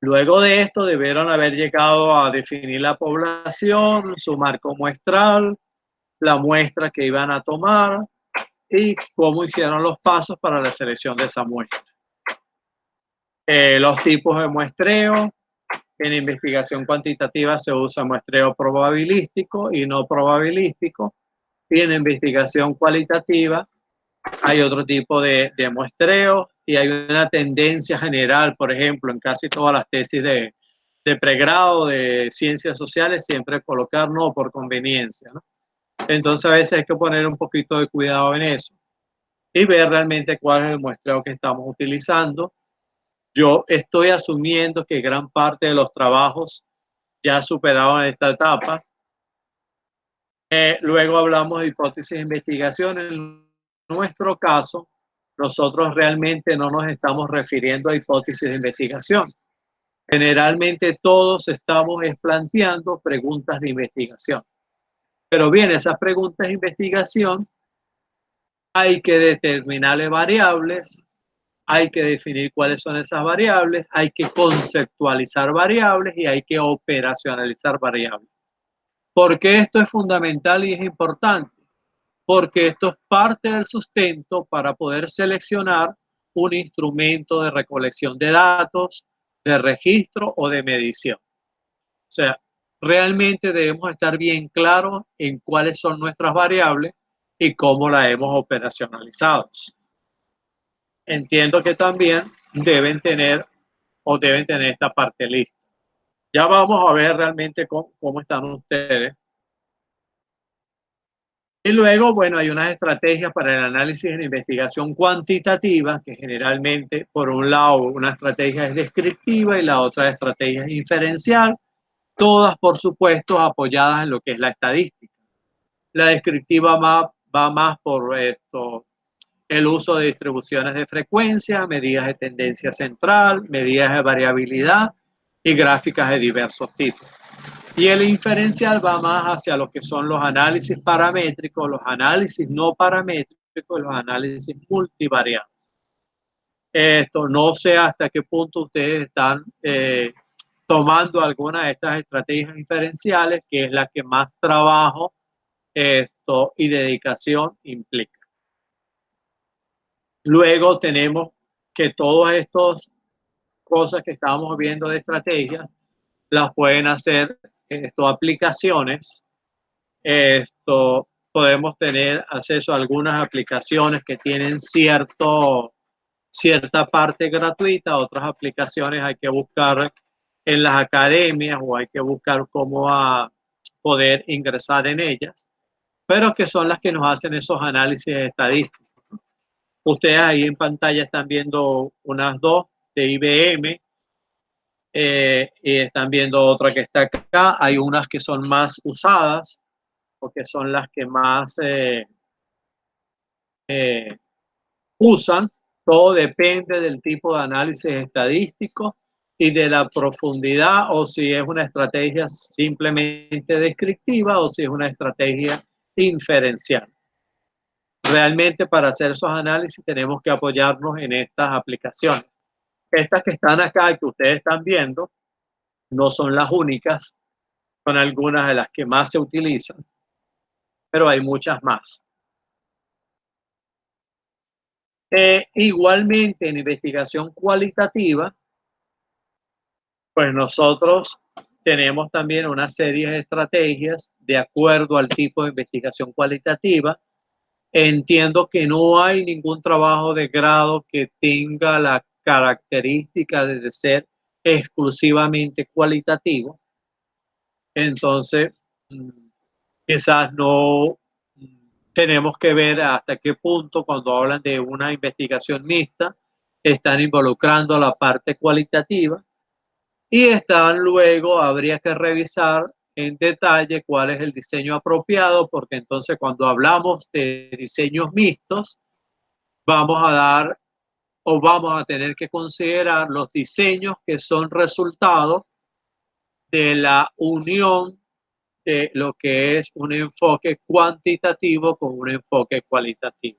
luego de esto debieron haber llegado a definir la población, su marco muestral, la muestra que iban a tomar y cómo hicieron los pasos para la selección de esa muestra. Los tipos de muestreo. En investigación cuantitativa se usa muestreo probabilístico y no probabilístico. Y en investigación cualitativa hay otro tipo de muestreo y hay una tendencia general, por ejemplo, en casi todas las tesis de pregrado de ciencias sociales, siempre colocar no por conveniencia, ¿no? Entonces a veces hay que poner un poquito de cuidado en eso y ver realmente cuál es el muestreo que estamos utilizando. Yo estoy asumiendo que gran parte de los trabajos ya superaron esta etapa. Luego hablamos de hipótesis de investigación. En nuestro caso, nosotros realmente no nos estamos refiriendo a hipótesis de investigación. Generalmente todos estamos planteando preguntas de investigación. Pero bien, esas preguntas de investigación hay que determinarle variables, hay que definir cuáles son esas variables, hay que conceptualizar variables y hay que operacionalizar variables. ¿Por qué esto es fundamental y es importante? Porque esto es parte del sustento para poder seleccionar un instrumento de recolección de datos, de registro o de medición. O sea, realmente debemos estar bien claros en cuáles son nuestras variables y cómo las hemos operacionalizado. Entiendo que también deben tener esta parte lista. Ya vamos a ver realmente cómo están ustedes. Y luego, bueno, hay unas estrategias para el análisis de investigación cuantitativa, que generalmente, por un lado, una estrategia es descriptiva y la otra estrategia es inferencial, todas, por supuesto, apoyadas en lo que es la estadística. La descriptiva va más por el uso de distribuciones de frecuencia, medidas de tendencia central, medidas de variabilidad y gráficas de diversos tipos. Y el inferencial va más hacia lo que son los análisis paramétricos, los análisis no paramétricos y los análisis multivariados. No sé hasta qué punto ustedes están tomando alguna de estas estrategias inferenciales, que es la que más trabajo y dedicación implica. Luego tenemos que todas estas cosas que estamos viendo de estrategias las pueden hacer aplicaciones. Podemos tener acceso a algunas aplicaciones que tienen cierta parte gratuita, otras aplicaciones hay que buscar en las academias o hay que buscar cómo poder ingresar en ellas, pero que son las que nos hacen esos análisis estadísticos. Ustedes ahí en pantalla están viendo unas dos de IBM, y están viendo otra que está acá. Hay unas que son más usadas porque son las que más usan. Todo depende del tipo de análisis estadístico y de la profundidad, o si es una estrategia simplemente descriptiva o si es una estrategia inferencial. Realmente para hacer esos análisis tenemos que apoyarnos en estas aplicaciones. Estas que están acá y que ustedes están viendo no son las únicas, son algunas de las que más se utilizan, pero hay muchas más. Igualmente en investigación cualitativa, pues nosotros tenemos también una serie de estrategias de acuerdo al tipo de investigación cualitativa. Entiendo que no hay ningún trabajo de grado que tenga la característica de ser exclusivamente cualitativo. Entonces, quizás no tenemos que ver hasta qué punto cuando hablan de una investigación mixta están involucrando la parte cualitativa y están luego, habría que revisar en detalle cuál es el diseño apropiado, porque entonces cuando hablamos de diseños mixtos vamos a dar o vamos a tener que considerar los diseños que son resultado de la unión de lo que es un enfoque cuantitativo con un enfoque cualitativo.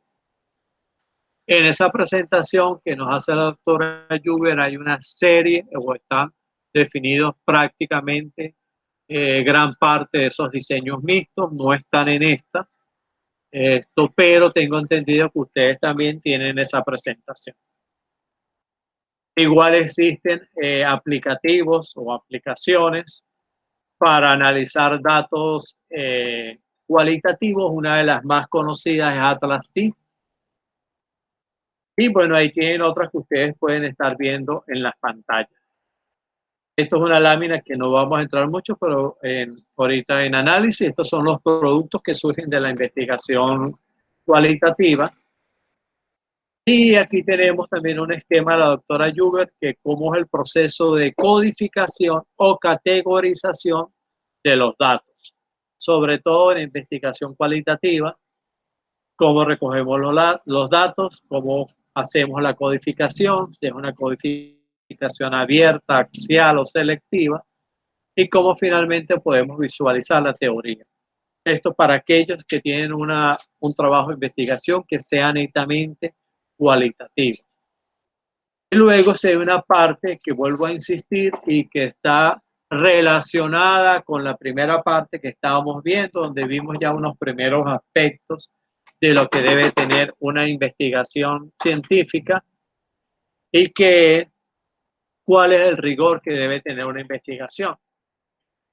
En esa presentación que nos hace la doctora Juber hay una serie, o están definidos prácticamente gran parte de esos diseños mixtos, no están en esta, pero tengo entendido que ustedes también tienen esa presentación. Igual existen aplicativos o aplicaciones para analizar datos cualitativos. Una de las más conocidas es ATLAS-T. Y bueno, ahí tienen otras que ustedes pueden estar viendo en las pantallas. Esto es una lámina que no vamos a entrar mucho, pero ahorita en análisis, estos son los productos que surgen de la investigación cualitativa. Y aquí tenemos también un esquema de la doctora Juber, que cómo es el proceso de codificación o categorización de los datos, sobre todo en investigación cualitativa, cómo recogemos los datos, cómo hacemos la codificación, si es una codificación abierta, axial o selectiva, y cómo finalmente podemos visualizar la teoría. Esto para aquellos que tienen un trabajo de investigación que sea netamente cualitativo. Y luego se hay una parte que vuelvo a insistir y que está relacionada con la primera parte que estábamos viendo, donde vimos ya unos primeros aspectos de lo que debe tener una investigación científica y que cuál es el rigor que debe tener una investigación.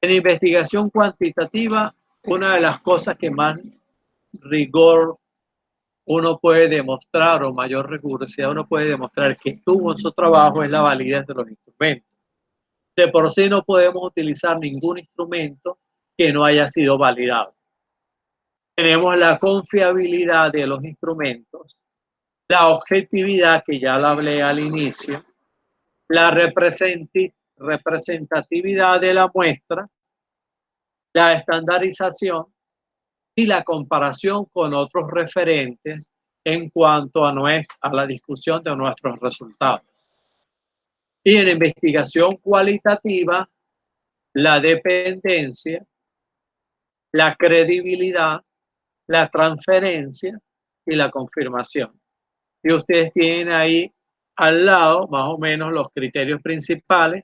En investigación cuantitativa, una de las cosas que más rigor uno puede demostrar o mayor rigurosidad uno puede demostrar que tuvo en su trabajo es la validez de los instrumentos. De por sí no podemos utilizar ningún instrumento que no haya sido validado. Tenemos la confiabilidad de los instrumentos, la objetividad que ya la hablé al inicio, la representatividad de la muestra, la estandarización y la comparación con otros referentes en cuanto a la discusión de nuestros resultados. Y en investigación cualitativa, la dependencia, la credibilidad, la transferencia y la confirmación. Y ustedes tienen ahí al lado más o menos los criterios principales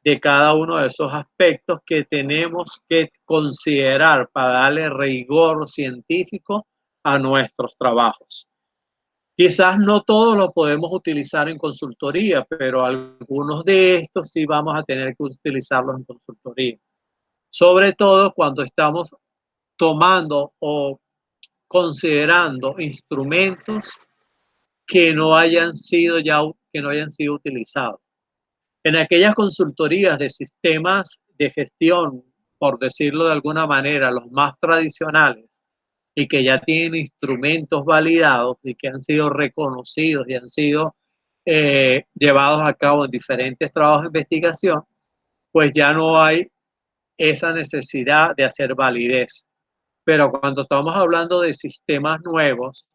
de cada uno de esos aspectos que tenemos que considerar para darle rigor científico a nuestros trabajos. Quizás no todos lo podemos utilizar en consultoría, pero algunos de estos sí vamos a tener que utilizarlos en consultoría. Sobre todo cuando estamos tomando o considerando instrumentos que no hayan sido utilizados. En aquellas consultorías de sistemas de gestión, por decirlo de alguna manera, los más tradicionales y que ya tienen instrumentos validados y que han sido reconocidos y han sido llevados a cabo en diferentes trabajos de investigación, pues ya no hay esa necesidad de hacer validez. Pero cuando estamos hablando de sistemas nuevos,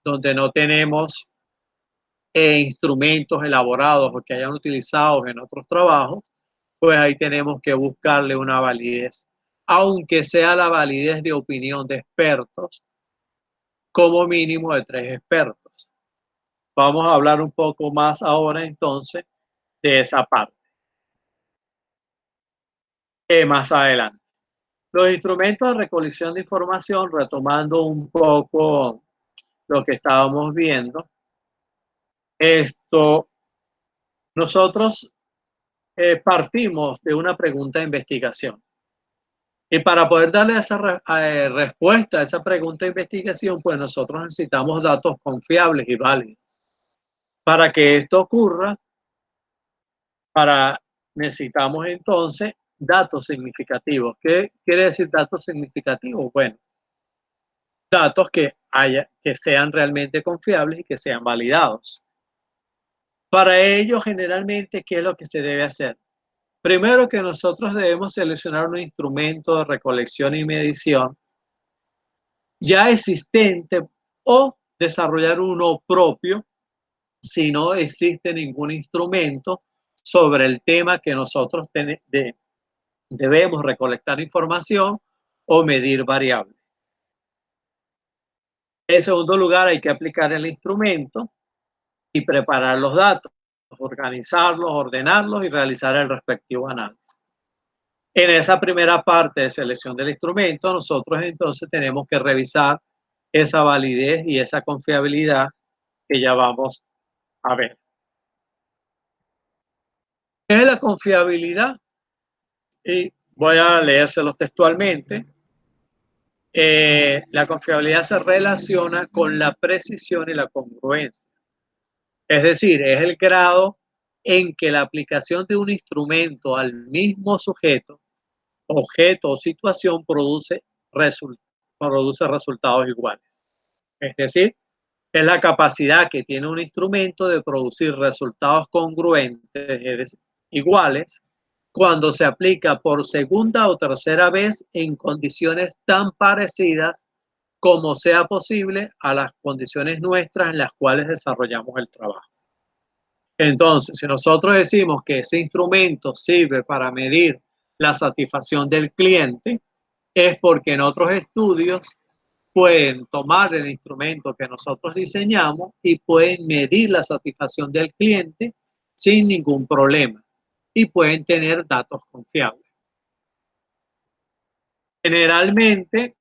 donde no tenemos instrumentos elaborados o que hayan utilizado en otros trabajos, pues ahí tenemos que buscarle una validez, aunque sea la validez de opinión de expertos, como mínimo de 3 expertos. Vamos a hablar un poco más ahora entonces de esa parte. Más adelante. Los instrumentos de recolección de información, retomando un poco lo que estábamos viendo, nosotros partimos de una pregunta de investigación. Y para poder darle esa respuesta a esa pregunta de investigación, pues nosotros necesitamos datos confiables y válidos. Para que esto ocurra, necesitamos entonces datos significativos. ¿Qué quiere decir datos significativos? Bueno, datos que sean realmente confiables y que sean validados. Para ello, generalmente, ¿qué es lo que se debe hacer? Primero que nosotros debemos seleccionar un instrumento de recolección y medición ya existente o desarrollar uno propio si no existe ningún instrumento sobre el tema que nosotros debemos recolectar información o medir variables. En segundo lugar, hay que aplicar el instrumento y preparar los datos, organizarlos, ordenarlos y realizar el respectivo análisis. En esa primera parte de selección del instrumento, nosotros entonces tenemos que revisar esa validez y esa confiabilidad que ya vamos a ver. ¿Qué es la confiabilidad? Y voy a leérselos textualmente. La confiabilidad se relaciona con la precisión y la congruencia. Es decir, es el grado en que la aplicación de un instrumento al mismo sujeto, objeto o situación produce resultados iguales. Es decir, es la capacidad que tiene un instrumento de producir resultados congruentes, iguales, cuando se aplica por segunda o tercera vez en condiciones tan parecidas como sea posible a las condiciones nuestras en las cuales desarrollamos el trabajo. Entonces, si nosotros decimos que ese instrumento sirve para medir la satisfacción del cliente, es porque en otros estudios pueden tomar el instrumento que nosotros diseñamos y pueden medir la satisfacción del cliente sin ningún problema y pueden tener datos confiables. Generalmente,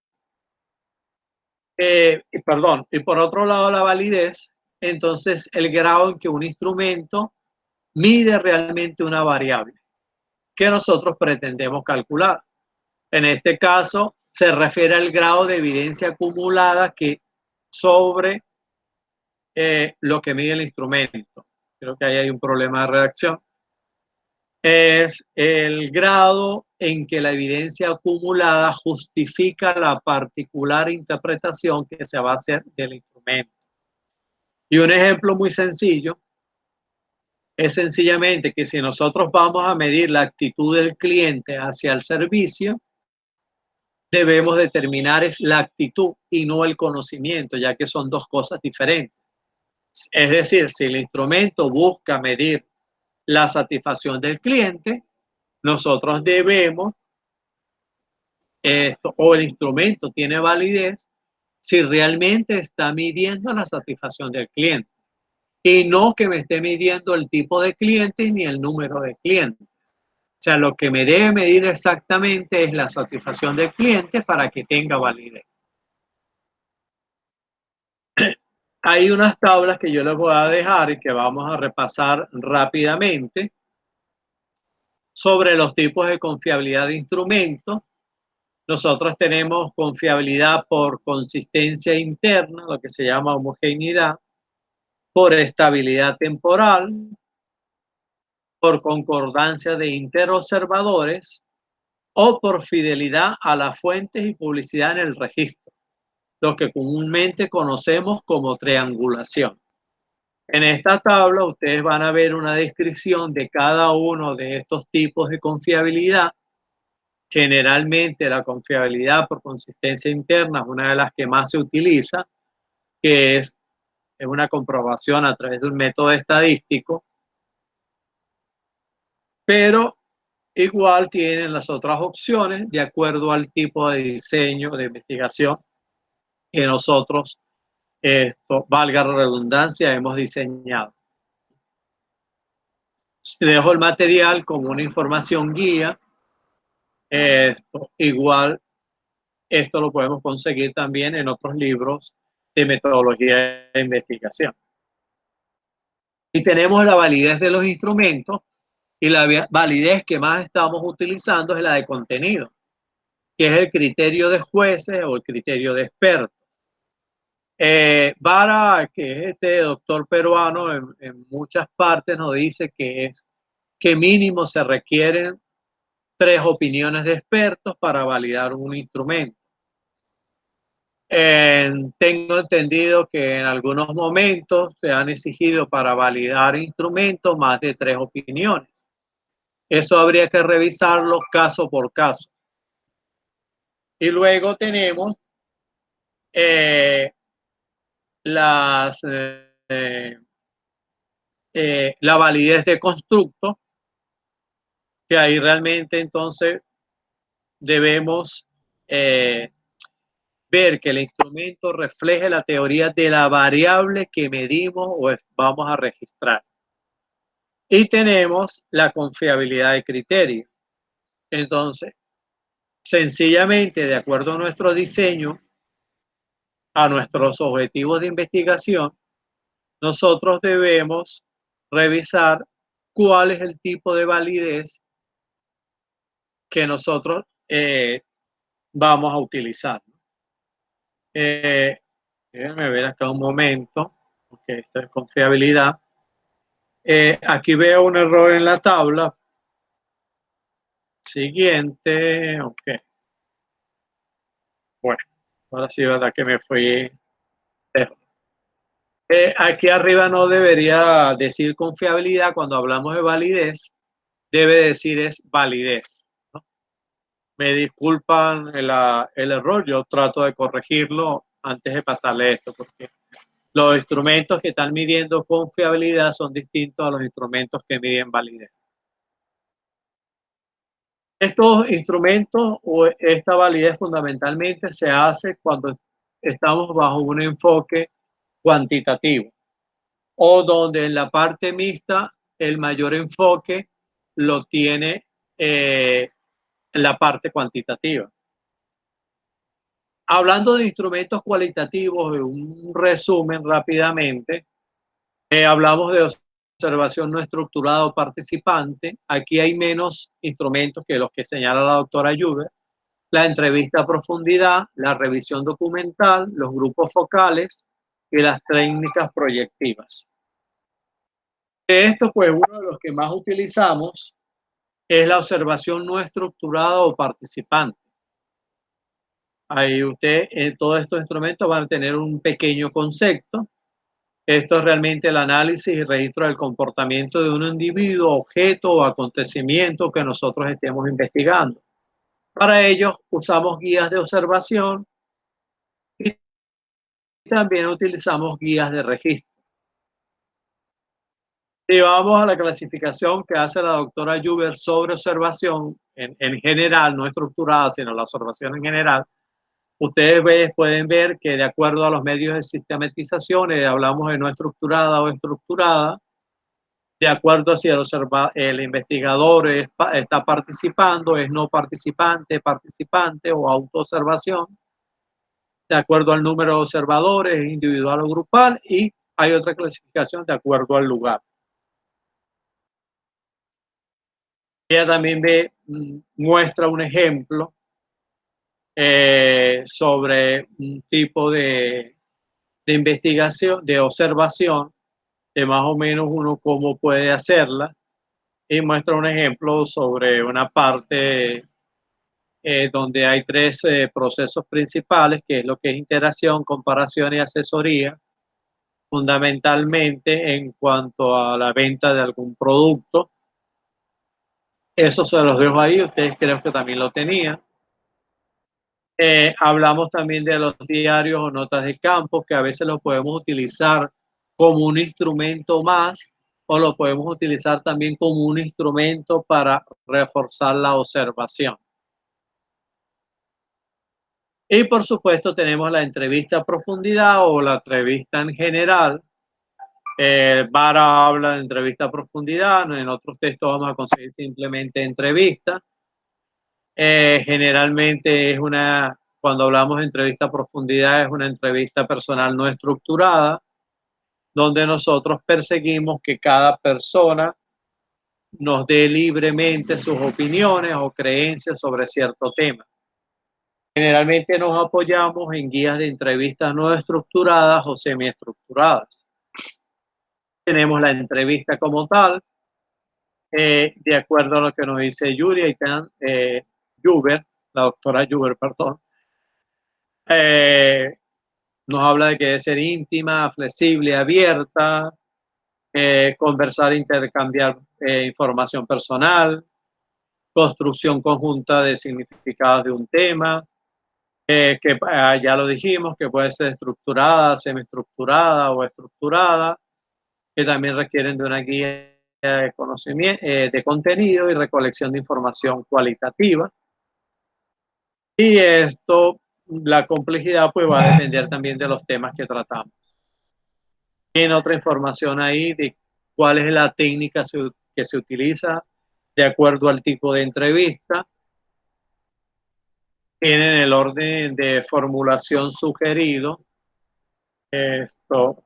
y por otro lado la validez, entonces el grado en que un instrumento mide realmente una variable que nosotros pretendemos calcular. En este caso, se refiere al grado de evidencia acumulada sobre lo que mide el instrumento. Creo que ahí hay un problema de redacción. Es el grado en que la evidencia acumulada justifica la particular interpretación que se va a hacer del instrumento. Y un ejemplo muy sencillo es sencillamente que si nosotros vamos a medir la actitud del cliente hacia el servicio, debemos determinar es la actitud y no el conocimiento, ya que son dos cosas diferentes. Es decir, si el instrumento busca medir la satisfacción del cliente, nosotros debemos, o el instrumento tiene validez, si realmente está midiendo la satisfacción del cliente y no que me esté midiendo el tipo de cliente ni el número de clientes. O sea, lo que me debe medir exactamente es la satisfacción del cliente para que tenga validez. Hay unas tablas que yo les voy a dejar y que vamos a repasar rápidamente sobre los tipos de confiabilidad de instrumentos. Nosotros tenemos confiabilidad por consistencia interna, lo que se llama homogeneidad, por estabilidad temporal, por concordancia de interobservadores o por fidelidad a las fuentes y publicidad en el registro, lo que comúnmente conocemos como triangulación. En esta tabla ustedes van a ver una descripción de cada uno de estos tipos de confiabilidad. Generalmente la confiabilidad por consistencia interna es una de las que más se utiliza, que es una comprobación a través de un método estadístico, pero igual tienen las otras opciones de acuerdo al tipo de diseño de investigación que nosotros, valga la redundancia, hemos diseñado. Dejo el material como una información guía. Igual, esto lo podemos conseguir también en otros libros de metodología de investigación. Y tenemos la validez de los instrumentos, y la validez que más estamos utilizando es la de contenido, que es el criterio de jueces o el criterio de expertos. Vara, que es este doctor peruano, en muchas partes nos dice que mínimo se requieren 3 opiniones de expertos para validar un instrumento. Tengo entendido que en algunos momentos se han exigido para validar instrumentos más de 3 opiniones. Eso habría que revisarlo caso por caso. Y luego tenemos la validez de constructo, que ahí realmente entonces debemos ver que el instrumento refleje la teoría de la variable que medimos o vamos a registrar. Y tenemos la confiabilidad de criterio. Entonces, sencillamente, de acuerdo a nuestro diseño, a nuestros objetivos de investigación, nosotros debemos revisar cuál es el tipo de validez que nosotros vamos a utilizar. Déjenme ver acá un momento, porque esto es confiabilidad. Aquí veo un error en la tabla. Siguiente, ok. Bueno, ahora sí, verdad que me fui lejos. Aquí arriba no debería decir confiabilidad. Cuando hablamos de validez, debe decir es validez, ¿no? Me disculpan el error, yo trato de corregirlo antes de pasarle esto, porque los instrumentos que están midiendo confiabilidad son distintos a los instrumentos que miden validez. Estos instrumentos o esta validez fundamentalmente se hace cuando estamos bajo un enfoque cuantitativo, o donde en la parte mixta el mayor enfoque lo tiene la parte cuantitativa. Hablando de instrumentos cualitativos, un resumen rápidamente, hablamos de observación no estructurada o participante. Aquí hay menos instrumentos que los que señala la doctora Juber. La entrevista a profundidad, la revisión documental, los grupos focales y las técnicas proyectivas. De esto, pues uno de los que más utilizamos es la observación no estructurada o participante. Ahí todos estos instrumentos van a tener un pequeño concepto. Esto es realmente el análisis y registro del comportamiento de un individuo, objeto o acontecimiento que nosotros estemos investigando. Para ello usamos guías de observación y también utilizamos guías de registro. Si vamos a la clasificación que hace la doctora Juber sobre observación en general, no estructurada, sino la observación en general, ustedes pueden ver que de acuerdo a los medios de sistematización, hablamos de no estructurada o estructurada, de acuerdo a si el investigador está participando, es no participante, participante o autoobservación, de acuerdo al número de observadores, individual o grupal, y hay otra clasificación de acuerdo al lugar. Ella también muestra un ejemplo sobre un tipo de investigación, de observación, de más o menos uno cómo puede hacerla, y muestra un ejemplo sobre una parte donde hay 3 procesos principales, que es lo que es interacción, comparación y asesoría. fundamentalmente en cuanto a la venta de algún producto. Eso se los dejo ahí, ustedes creo que también lo tenían. Hablamos también de los diarios o notas de campo, que a veces los podemos utilizar como un instrumento más o lo podemos utilizar también como un instrumento para reforzar la observación. Y por supuesto tenemos la entrevista a profundidad o la entrevista en general. Vara habla de entrevista a profundidad, en otros textos vamos a conseguir simplemente entrevista. Generalmente es cuando hablamos de entrevista a profundidad, es una entrevista personal no estructurada, donde nosotros perseguimos que cada persona nos dé libremente sus opiniones o creencias sobre cierto tema. Generalmente nos apoyamos en guías de entrevistas no estructuradas o semiestructuradas. Tenemos la entrevista como tal, de acuerdo a lo que nos dice Julia Juber, la doctora Juber, perdón. Nos habla de que debe ser íntima, flexible, abierta, conversar, intercambiar información personal, construcción conjunta de significados de un tema, que ya lo dijimos, que puede ser estructurada, semiestructurada o estructurada, que también requieren de una guía de conocimiento, de contenido y recolección de información cualitativa. Y esto, la complejidad, pues va a depender también de los temas que tratamos. Tiene otra información ahí de cuál es la técnica que se utiliza de acuerdo al tipo de entrevista. Tienen el orden de formulación sugerido. Esto,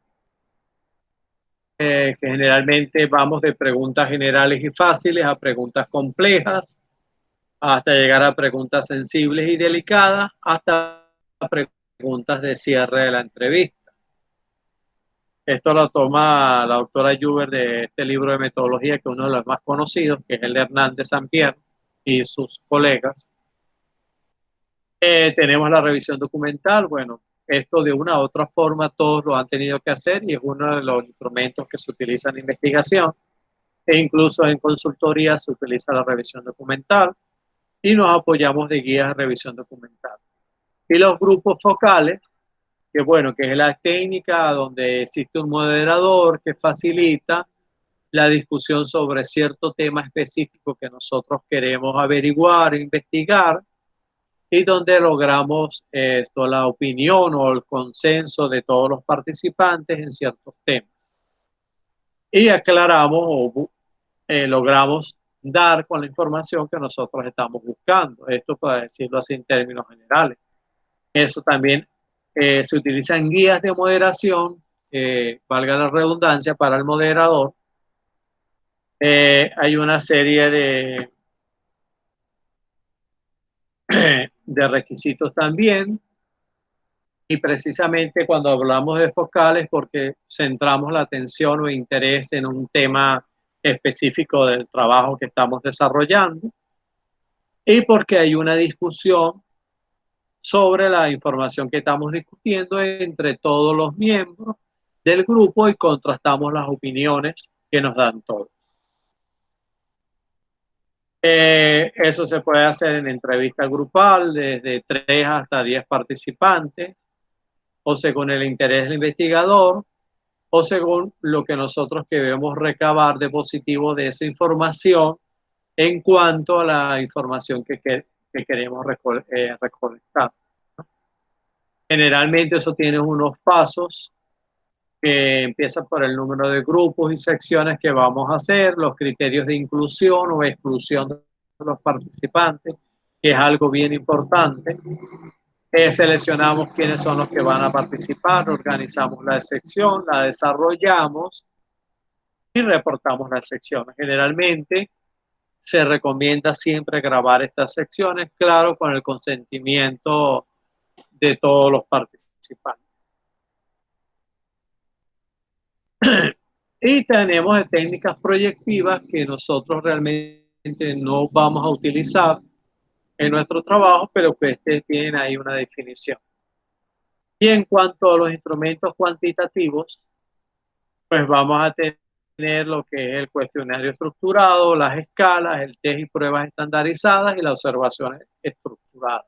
que generalmente vamos de preguntas generales y fáciles a preguntas complejas, hasta llegar a preguntas sensibles y delicadas, hasta preguntas de cierre de la entrevista. Esto lo toma la doctora Juber de este libro de metodología, que es uno de los más conocidos, que es el de Hernández Sampier y sus colegas. Tenemos la revisión documental. Bueno, esto de una u otra forma todos lo han tenido que hacer y es uno de los instrumentos que se utilizan en investigación e incluso en consultoría se utiliza la revisión documental y nos apoyamos de guías de revisión documental. Y los grupos focales, que bueno, que es la técnica donde existe un moderador que facilita la discusión sobre cierto tema específico que nosotros queremos averiguar, investigar, y donde logramos la opinión o el consenso de todos los participantes en ciertos temas. Y aclaramos o logramos dar con la información que nosotros estamos buscando. Esto para decirlo así en términos generales. Eso también se utilizan guías de moderación, valga la redundancia, para el moderador. Hay una serie de requisitos también. Y precisamente cuando hablamos de focales, porque centramos la atención o interés en un tema específico del trabajo que estamos desarrollando y porque hay una discusión sobre la información que estamos discutiendo entre todos los miembros del grupo y contrastamos las opiniones que nos dan todos. Eso se puede hacer en entrevista grupal, desde 3 hasta 10 participantes, o según el interés del investigador, o según lo que nosotros queremos recabar de positivo de esa información en cuanto a la información que queremos recolectar. Generalmente eso tiene unos pasos que empiezan por el número de grupos y secciones que vamos a hacer, los criterios de inclusión o exclusión de los participantes, que es algo bien importante. Seleccionamos quiénes son los que van a participar, organizamos la sección, la desarrollamos y reportamos las secciones. Generalmente se recomienda siempre grabar estas secciones, claro, con el consentimiento de todos los participantes. Y tenemos técnicas proyectivas que nosotros realmente no vamos a utilizar en nuestro trabajo, pero que ustedes tienen ahí una definición. Y en cuanto a los instrumentos cuantitativos, pues vamos a tener lo que es el cuestionario estructurado, las escalas, el test y pruebas estandarizadas y las observaciones estructuradas.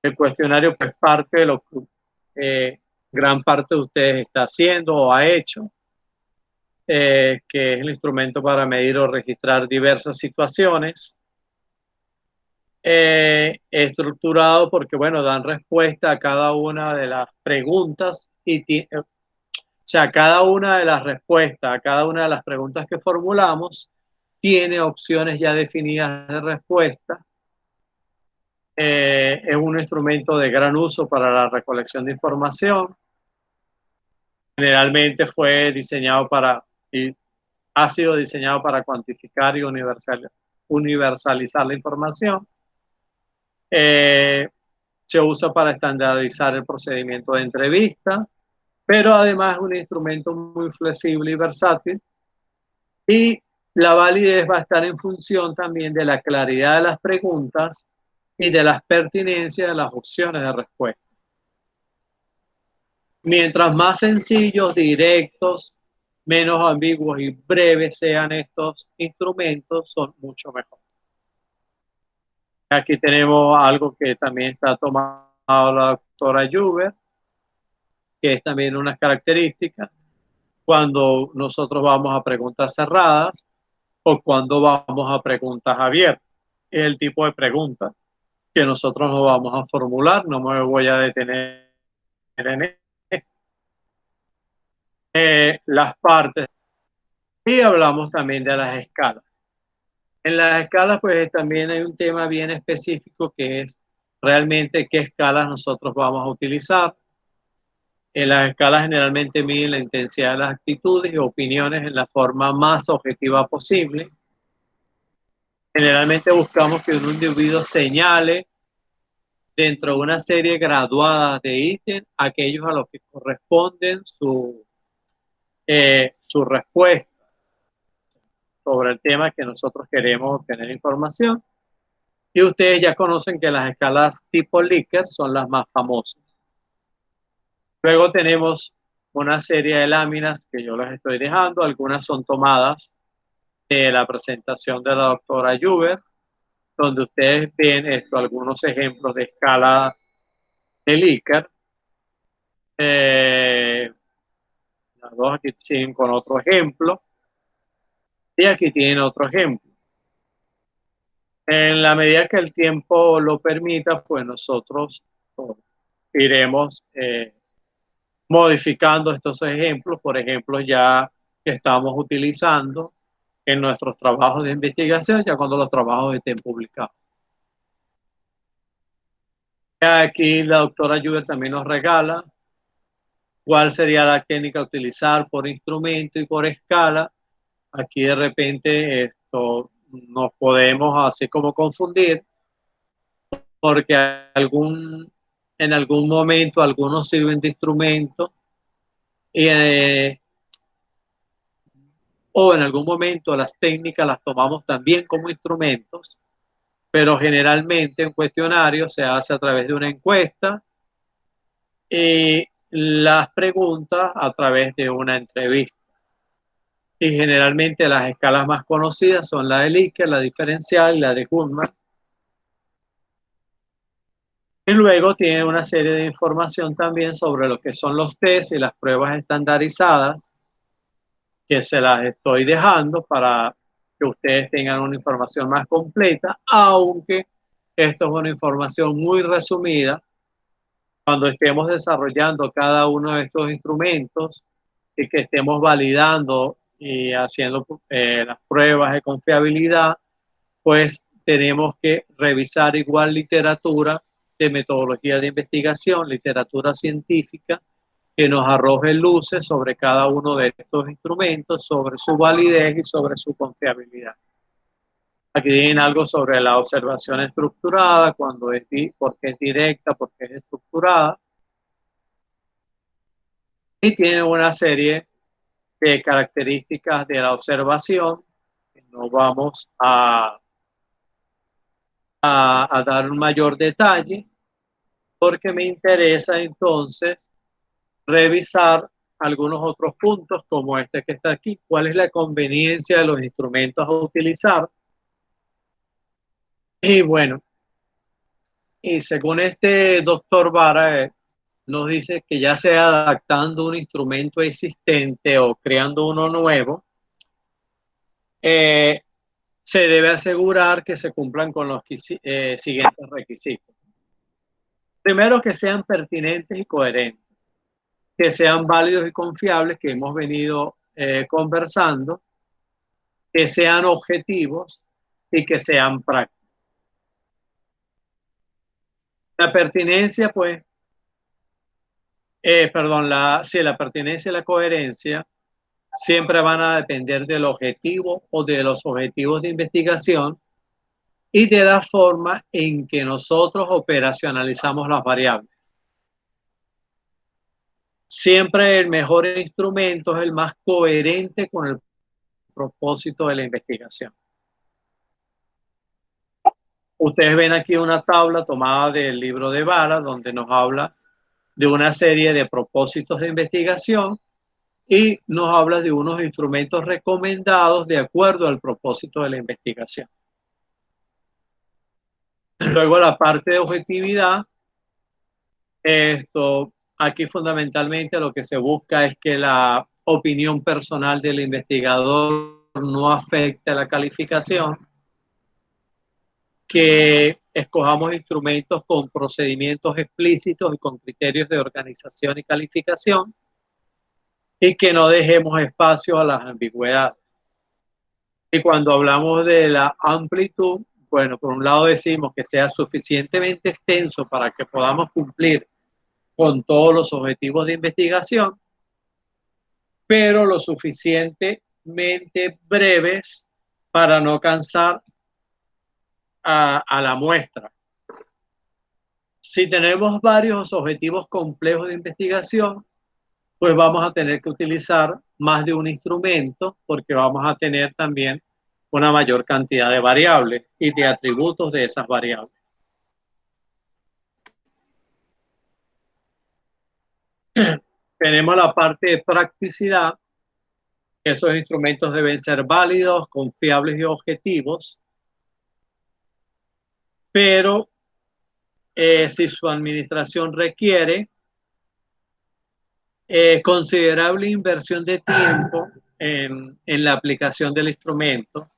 El cuestionario pues parte de lo que gran parte de ustedes está haciendo o ha hecho, que es el instrumento para medir o registrar diversas situaciones. Estructurado porque, bueno, dan respuesta a cada una de las preguntas o sea, cada una de las respuestas a cada una de las preguntas que formulamos tiene opciones ya definidas de respuesta. Es un instrumento de gran uso para la recolección de información. Generalmente fue diseñado y ha sido diseñado para cuantificar y universalizar la información. Se usa para estandarizar el procedimiento de entrevista, pero además es un instrumento muy flexible y versátil. Y la validez va a estar en función también de la claridad de las preguntas y de las pertinencias de las opciones de respuesta. Mientras más sencillos, directos, menos ambiguos y breves sean estos instrumentos, son mucho mejor. Aquí tenemos algo que también está tomado la doctora Juber, que es también una característica cuando nosotros vamos a preguntas cerradas o cuando vamos a preguntas abiertas. Es el tipo de pregunta que nosotros nos vamos a formular. No me voy a detener en las partes. Y hablamos también de las escalas. En las escalas, pues también hay un tema bien específico que es realmente qué escalas nosotros vamos a utilizar. En las escalas generalmente miden la intensidad de las actitudes y opiniones en la forma más objetiva posible. Generalmente buscamos que un individuo señale dentro de una serie graduada de ítems aquellos a los que corresponden su respuesta sobre el tema que nosotros queremos obtener información. Y ustedes ya conocen que las escalas tipo Likert son las más famosas. Luego tenemos una serie de láminas que yo les estoy dejando. Algunas son tomadas de la presentación de la doctora Juber, donde ustedes ven algunos ejemplos de escala de Likert. Las dos aquí siguen con otro ejemplo. Y aquí tienen otro ejemplo. En la medida que el tiempo lo permita, pues nosotros iremos modificando estos ejemplos, por ejemplo, ya que estamos utilizando en nuestros trabajos de investigación, ya cuando los trabajos estén publicados. Aquí la doctora Juber también nos regala cuál sería la técnica a utilizar por instrumento y por escala. Aquí de repente nos podemos así como confundir, porque en algún momento algunos sirven de instrumento o en algún momento las técnicas las tomamos también como instrumentos, pero generalmente un cuestionario se hace a través de una encuesta y las preguntas a través de una entrevista. Y generalmente las escalas más conocidas son la de Likert, la diferencial y la de Kuhlmann. Y luego tiene una serie de información también sobre lo que son los test y las pruebas estandarizadas, que se las estoy dejando para que ustedes tengan una información más completa, aunque esto es una información muy resumida. Cuando estemos desarrollando cada uno de estos instrumentos y que estemos validando y haciendo las pruebas de confiabilidad, pues tenemos que revisar igual literatura de metodología de investigación, literatura científica, que nos arroje luces sobre cada uno de estos instrumentos, sobre su validez y sobre su confiabilidad. Aquí tienen algo sobre la observación estructurada, porque es directa, porque es estructurada. Y tiene una serie de características de la observación que no vamos a dar un mayor detalle, porque me interesa entonces revisar algunos otros puntos como este que está aquí. ¿Cuál es la conveniencia de los instrumentos a utilizar? Y bueno, y según este doctor Vara, nos dice que ya sea adaptando un instrumento existente o creando uno nuevo, se debe asegurar que se cumplan con los siguientes requisitos. Primero, que sean pertinentes y coherentes, que sean válidos y confiables, que hemos venido conversando, que sean objetivos y que sean prácticos. La pertinencia, pues, la pertinencia y la coherencia siempre van a depender del objetivo o de los objetivos de investigación y de la forma en que nosotros operacionalizamos las variables. Siempre el mejor instrumento es el más coherente con el propósito de la investigación. Ustedes ven aquí una tabla tomada del libro de Vara, donde nos habla de una serie de propósitos de investigación y nos habla de unos instrumentos recomendados de acuerdo al propósito de la investigación. Luego la parte de objetividad, aquí fundamentalmente lo que se busca es que la opinión personal del investigador no afecte a la calificación, que escojamos instrumentos con procedimientos explícitos y con criterios de organización y calificación, y que no dejemos espacio a las ambigüedades. Y cuando hablamos de la amplitud, bueno, por un lado decimos que sea suficientemente extenso para que podamos cumplir con todos los objetivos de investigación, pero lo suficientemente breves para no cansar a la muestra. Si tenemos varios objetivos complejos de investigación, pues vamos a tener que utilizar más de un instrumento porque vamos a tener también una mayor cantidad de variables y de atributos de esas variables. Tenemos la parte de practicidad. Esos instrumentos deben ser válidos, confiables y objetivos, pero si su administración requiere considerable inversión de tiempo en la aplicación del instrumento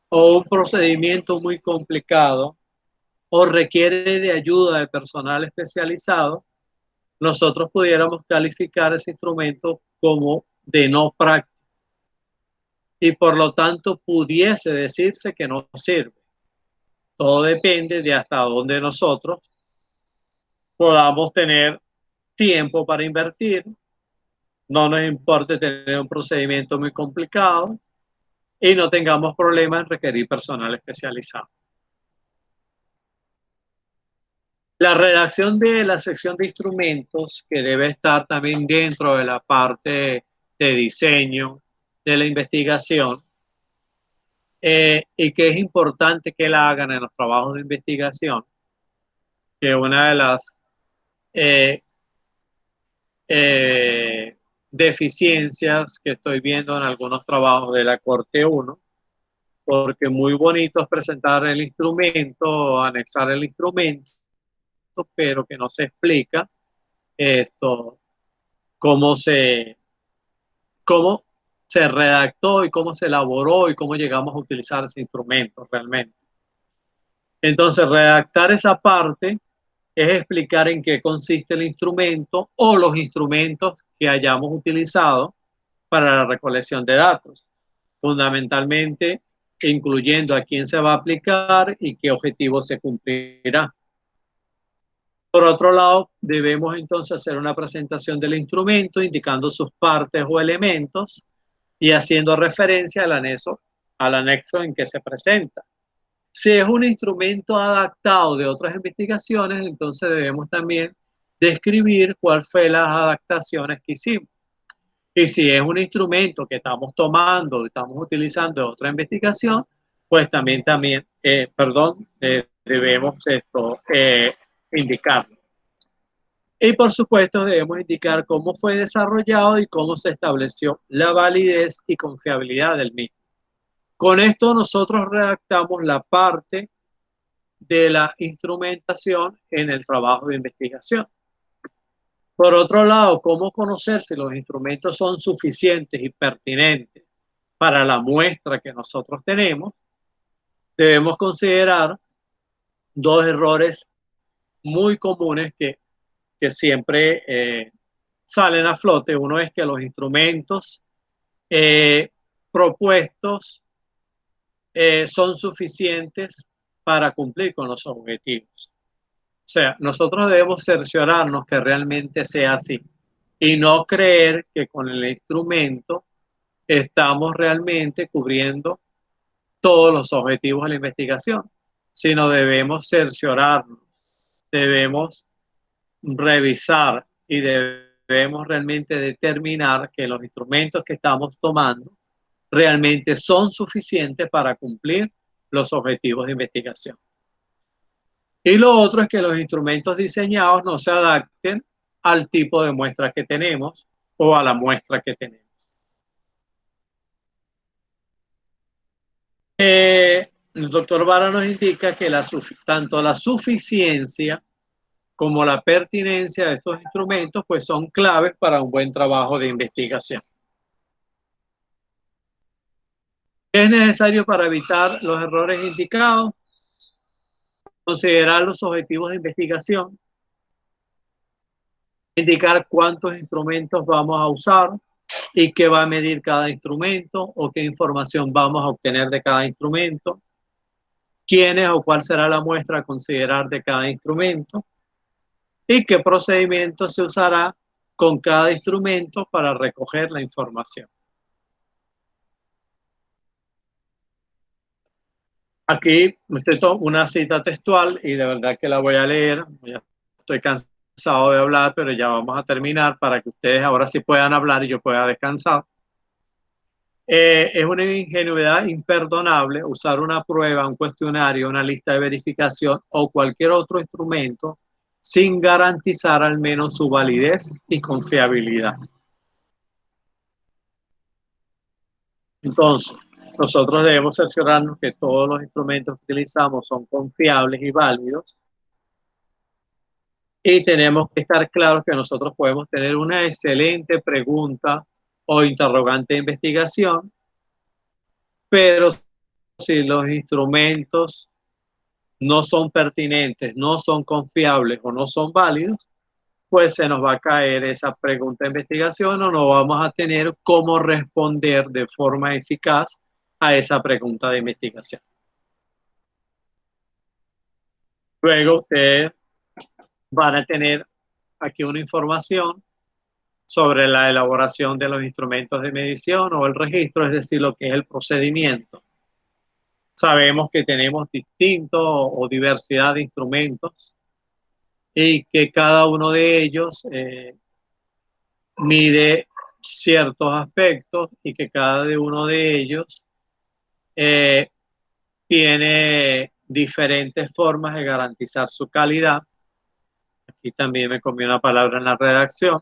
o un procedimiento muy complicado o requiere de ayuda de personal especializado, nosotros pudiéramos calificar ese instrumento como de no práctico y por lo tanto pudiese decirse que no sirve. Todo depende de hasta dónde nosotros podamos tener tiempo para invertir, no nos importe tener un procedimiento muy complicado y no tengamos problemas en requerir personal especializado. La redacción de la sección de instrumentos, que debe estar también dentro de la parte de diseño de la investigación, y que es importante que la hagan en los trabajos de investigación, que una de las deficiencias que estoy viendo en algunos trabajos de la Corte 1, porque muy bonito es presentar el instrumento, anexar el instrumento, pero que no se explica cómo se redactó y cómo se elaboró y cómo llegamos a utilizar ese instrumento realmente. Entonces, redactar esa parte es explicar en qué consiste el instrumento o los instrumentos que hayamos utilizado para la recolección de datos, fundamentalmente incluyendo a quién se va a aplicar y qué objetivo se cumplirá. Por otro lado, debemos entonces hacer una presentación del instrumento indicando sus partes o elementos y haciendo referencia al anexo en que se presenta. Si es un instrumento adaptado de otras investigaciones, entonces debemos también describir cuál fue las adaptaciones que hicimos. Y si es un instrumento que estamos tomando, estamos utilizando de otra investigación, pues también debemos indicarlo. Y por supuesto debemos indicar cómo fue desarrollado y cómo se estableció la validez y confiabilidad del mismo. Con esto nosotros redactamos la parte de la instrumentación en el trabajo de investigación. Por otro lado, cómo conocer si los instrumentos son suficientes y pertinentes para la muestra que nosotros tenemos. Debemos considerar dos errores muy comunes que siempre salen a flote. Uno es que los instrumentos propuestos son suficientes para cumplir con los objetivos. O sea, nosotros debemos cerciorarnos que realmente sea así y no creer que con el instrumento estamos realmente cubriendo todos los objetivos de la investigación, sino debemos cerciorarnos, debemos revisar y debemos realmente determinar que los instrumentos que estamos tomando realmente son suficientes para cumplir los objetivos de investigación. Y lo otro es que los instrumentos diseñados no se adapten al tipo de muestra que tenemos o a la muestra que tenemos. El doctor Vara nos indica que tanto la suficiencia como la pertinencia de estos instrumentos pues son claves para un buen trabajo de investigación. ¿Qué es necesario para evitar los errores indicados? Considerar los objetivos de investigación, indicar cuántos instrumentos vamos a usar y qué va a medir cada instrumento o qué información vamos a obtener de cada instrumento, quiénes o cuál será la muestra a considerar de cada instrumento y qué procedimiento se usará con cada instrumento para recoger la información. Aquí estoy una cita textual y de verdad que la voy a leer. Ya estoy cansado de hablar, pero ya vamos a terminar para que ustedes ahora sí puedan hablar y yo pueda descansar. Es una ingenuidad imperdonable usar una prueba, un cuestionario, una lista de verificación o cualquier otro instrumento sin garantizar al menos su validez y confiabilidad. Entonces, nosotros debemos cerciorarnos que todos los instrumentos que utilizamos son confiables y válidos. Y tenemos que estar claros que nosotros podemos tener una excelente pregunta o interrogante de investigación, pero si los instrumentos no son pertinentes, no son confiables o no son válidos, pues se nos va a caer esa pregunta de investigación o no vamos a tener cómo responder de forma eficaz a esa pregunta de investigación. Luego ustedes van a tener aquí una información sobre la elaboración de los instrumentos de medición o el registro, es decir, lo que es el procedimiento. Sabemos que tenemos distintos o diversidad de instrumentos y que cada uno de ellos mide ciertos aspectos y que cada uno de ellos tiene diferentes formas de garantizar su calidad. Aquí también me comí una palabra en la redacción.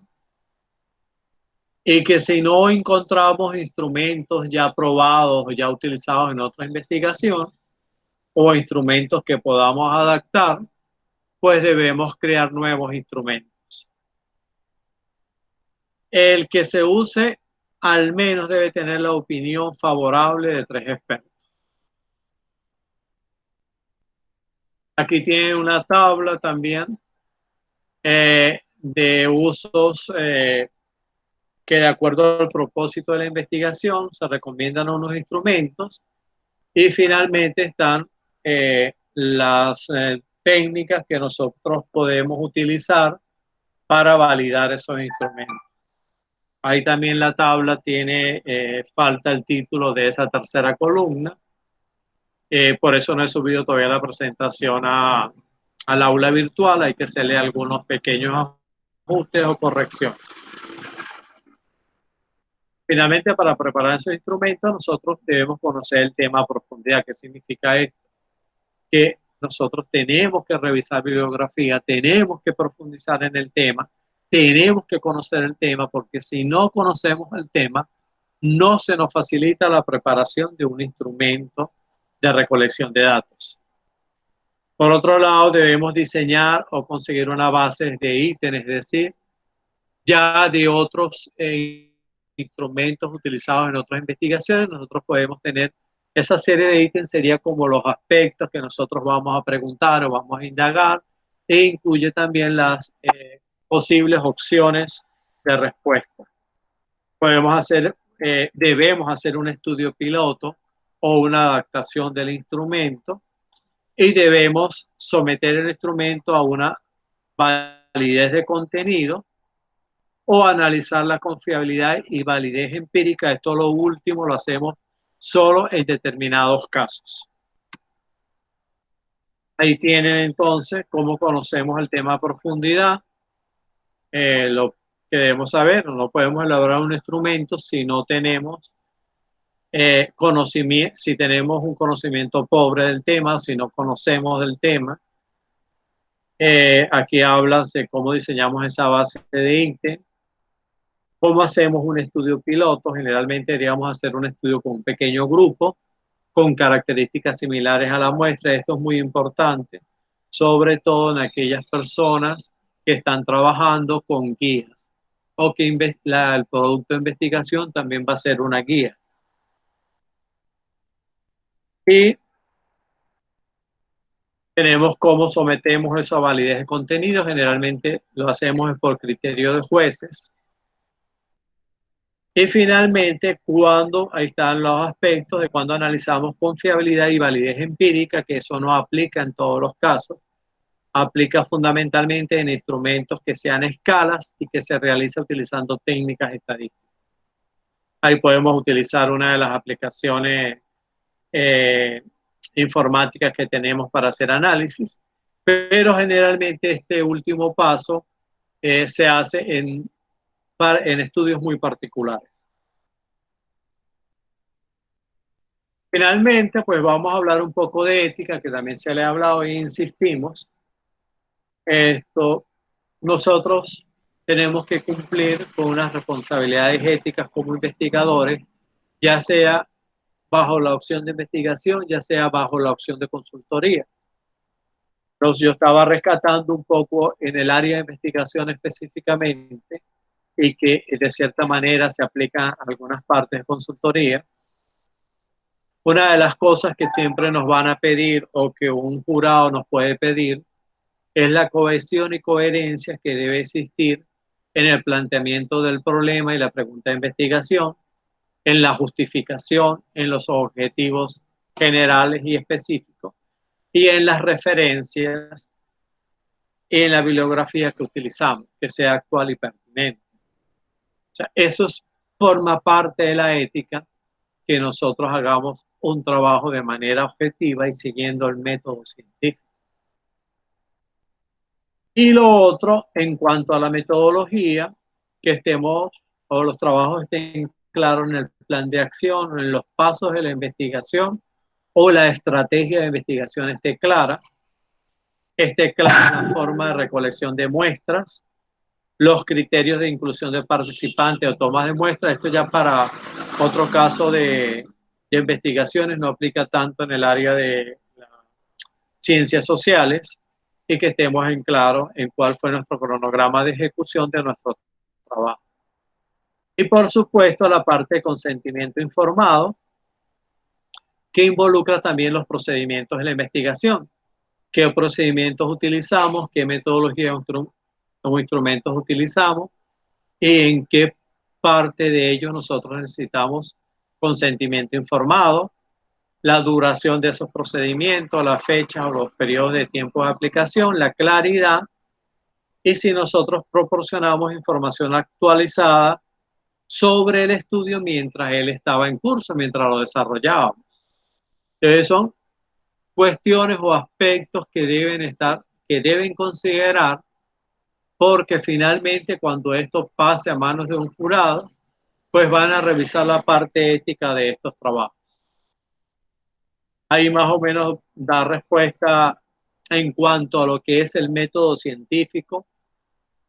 Y que si no encontramos instrumentos ya probados o ya utilizados en otra investigación o instrumentos que podamos adaptar, pues debemos crear nuevos instrumentos. El que se use al menos debe tener la opinión favorable de 3 expertos. Aquí tienen una tabla también de usos que de acuerdo al propósito de la investigación se recomiendan unos instrumentos y finalmente están las técnicas que nosotros podemos utilizar para validar esos instrumentos. Ahí también la tabla tiene, falta el título de esa tercera columna. Por eso no he subido todavía la presentación al aula virtual. Hay que hacerle algunos pequeños ajustes o correcciones. Finalmente, para preparar esos instrumentos, nosotros debemos conocer el tema a profundidad. ¿Qué significa esto? Que nosotros tenemos que revisar bibliografía, tenemos que profundizar en el tema, tenemos que conocer el tema, porque si no conocemos el tema, no se nos facilita la preparación de un instrumento de recolección de datos. Por otro lado, debemos diseñar o conseguir una base de ítems, es decir, ya de otros instrumentos utilizados en otras investigaciones. Nosotros podemos tener esa serie de ítems, sería como los aspectos que nosotros vamos a preguntar o vamos a indagar, e incluye también las posibles opciones de respuesta. Debemos hacer un estudio piloto o una adaptación del instrumento, y debemos someter el instrumento a una validez de contenido o analizar la confiabilidad y validez empírica. Esto lo último lo hacemos solo en determinados casos. Ahí tienen entonces cómo conocemos el tema a profundidad. Lo que debemos saber, no podemos elaborar un instrumento si no tenemos conocimiento, si tenemos un conocimiento pobre del tema, si no conocemos del tema. Aquí hablas de cómo diseñamos esa base de ítems, cómo hacemos un estudio piloto. Generalmente deberíamos hacer un estudio con un pequeño grupo, con características similares a la muestra. Esto es muy importante, sobre todo en aquellas personas que están trabajando con guías, o que el producto de investigación también va a ser una guía. Y tenemos cómo sometemos eso a validez de contenido. Generalmente lo hacemos por criterio de jueces. Y finalmente, ahí están los aspectos de cuando analizamos confiabilidad y validez empírica, que eso no aplica en todos los casos. Aplica fundamentalmente en instrumentos que sean escalas y que se realiza utilizando técnicas estadísticas. Ahí podemos utilizar una de las aplicaciones informáticas que tenemos para hacer análisis, pero generalmente este último paso se hace en estudios muy particulares. Finalmente, pues vamos a hablar un poco de ética, que también se le ha hablado e insistimos. Nosotros tenemos que cumplir con unas responsabilidades éticas como investigadores, ya sea bajo la opción de investigación, ya sea bajo la opción de consultoría. Entonces, yo estaba rescatando un poco en el área de investigación específicamente, y que de cierta manera se aplica a algunas partes de consultoría. Una de las cosas que siempre nos van a pedir, o que un jurado nos puede pedir, es la cohesión y coherencia que debe existir en el planteamiento del problema y la pregunta de investigación, en la justificación, en los objetivos generales y específicos, y en las referencias, en la bibliografía que utilizamos, que sea actual y pertinente. O sea, eso forma parte de la ética, que nosotros hagamos un trabajo de manera objetiva y siguiendo el método científico. Y lo otro, en cuanto a la metodología, que los trabajos estén claros en el plan de acción, en los pasos de la investigación, o la estrategia de investigación esté clara la forma de recolección de muestras, los criterios de inclusión de participantes o tomas de muestras. Esto ya para otro caso de investigaciones, no aplica tanto en el área de ciencias sociales, y que estemos en claro en cuál fue nuestro cronograma de ejecución de nuestro trabajo. Y por supuesto la parte de consentimiento informado, que involucra también los procedimientos de la investigación. ¿Qué procedimientos utilizamos? ¿Qué metodología o instrumentos utilizamos? ¿Y en qué parte de ellos nosotros necesitamos consentimiento informado? La duración de esos procedimientos, la fecha o los periodos de tiempo de aplicación, la claridad, y si nosotros proporcionamos información actualizada sobre el estudio mientras él estaba en curso, mientras lo desarrollábamos. Entonces son cuestiones o aspectos que deben considerar, porque finalmente cuando esto pase a manos de un jurado, pues van a revisar la parte ética de estos trabajos. Ahí más o menos da respuesta en cuanto a lo que es el método científico,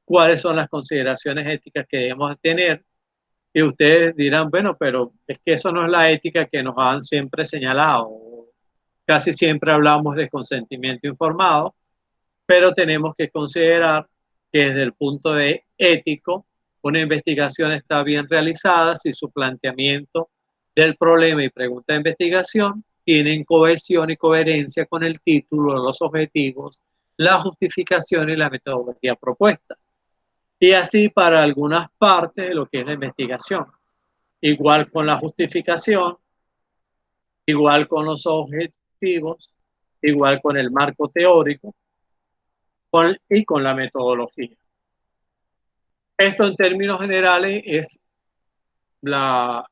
cuáles son las consideraciones éticas que debemos tener. Y ustedes dirán, bueno, pero es que eso no es la ética que nos han siempre señalado. Casi siempre hablamos de consentimiento informado, pero tenemos que considerar que desde el punto de ético, una investigación está bien realizada si su planteamiento del problema y pregunta de investigación tienen cohesión y coherencia con el título, los objetivos, la justificación y la metodología propuesta. Y así para algunas partes de lo que es la investigación. Igual con la justificación, igual con los objetivos, igual con el marco teórico y con la metodología. Esto en términos generales es lo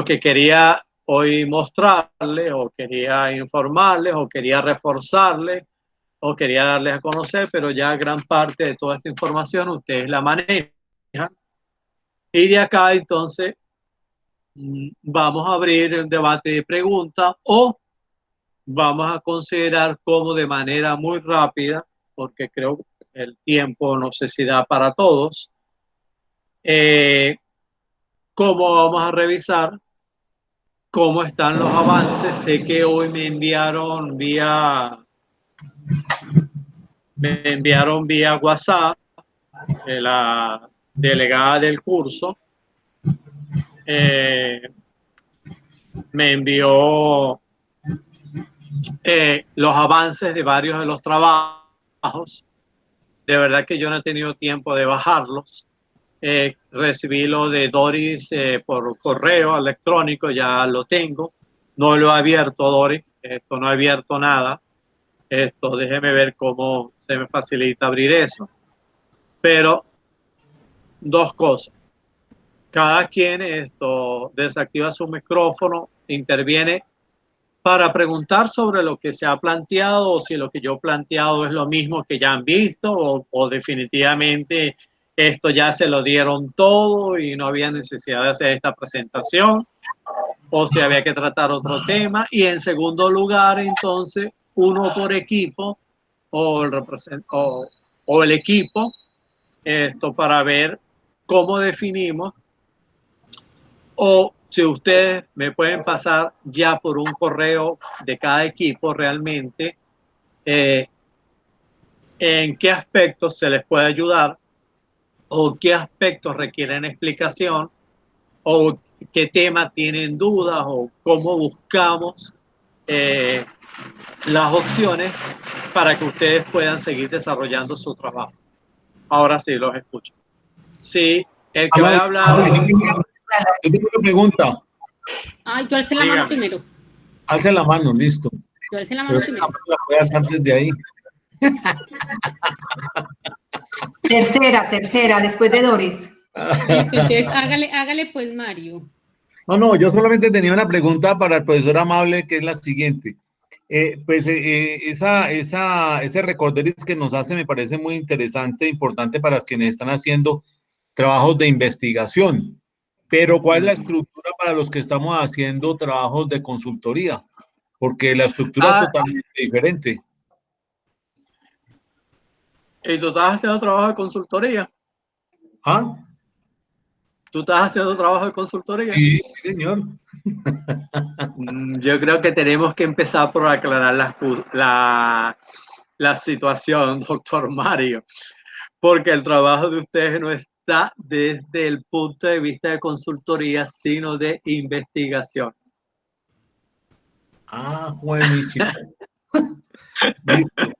que quería hoy mostrarles, o quería informarles, o quería reforzarles, o quería darles a conocer, pero ya gran parte de toda esta información ustedes la manejan. Y de acá entonces vamos a abrir un debate de preguntas o vamos a considerar cómo de manera muy rápida, porque creo que el tiempo no sé si da para todos, cómo vamos a revisar cómo están los avances. Sé que hoy me enviaron vía WhatsApp la delegada del curso, me envió los avances de varios de los trabajos. De verdad que yo no he tenido tiempo de bajarlos. Recibí lo de Doris por correo electrónico, ya lo tengo. No lo he abierto, Doris. Esto no he abierto nada. Esto, déjeme ver cómo se me facilita abrir eso. Pero dos cosas. Cada quien desactiva su micrófono, interviene para preguntar sobre lo que se ha planteado, o si lo que yo he planteado es lo mismo que ya han visto, o definitivamente esto ya se lo dieron todo y no había necesidad de hacer esta presentación, o si había que tratar otro tema. Y en segundo lugar, entonces, uno por equipo o el equipo, para ver cómo definimos, o si ustedes me pueden pasar ya por un correo de cada equipo realmente en qué aspectos se les puede ayudar, o qué aspectos requieren explicación, o qué temas tienen dudas, o cómo buscamos las opciones para que ustedes puedan seguir desarrollando su trabajo. Ahora sí, los escucho. Sí, el que va a hablar... Yo tengo una pregunta. Ay, yo alcé la mano primero. Alce la mano, listo. Yo alcé la mano primero. La puedes antes de ahí. Tercera, después de Doris. Listo, entonces hágale pues, Mario. No, yo solamente tenía una pregunta para el profesor Amable, que es la siguiente. Ese recorderis que nos hace me parece muy interesante, importante para quienes están haciendo trabajos de investigación. Pero, ¿cuál es la estructura para los que estamos haciendo trabajos de consultoría? Porque la estructura es totalmente diferente. ¿Y tú estás haciendo trabajo de consultoría? ¿Ah? ¿Tú estás haciendo trabajo de consultoría? Sí, señor. Yo creo que tenemos que empezar por aclarar la situación, doctor Mario, porque el trabajo de ustedes no está desde el punto de vista de consultoría, sino de investigación. Ah, Juanichi. Listo.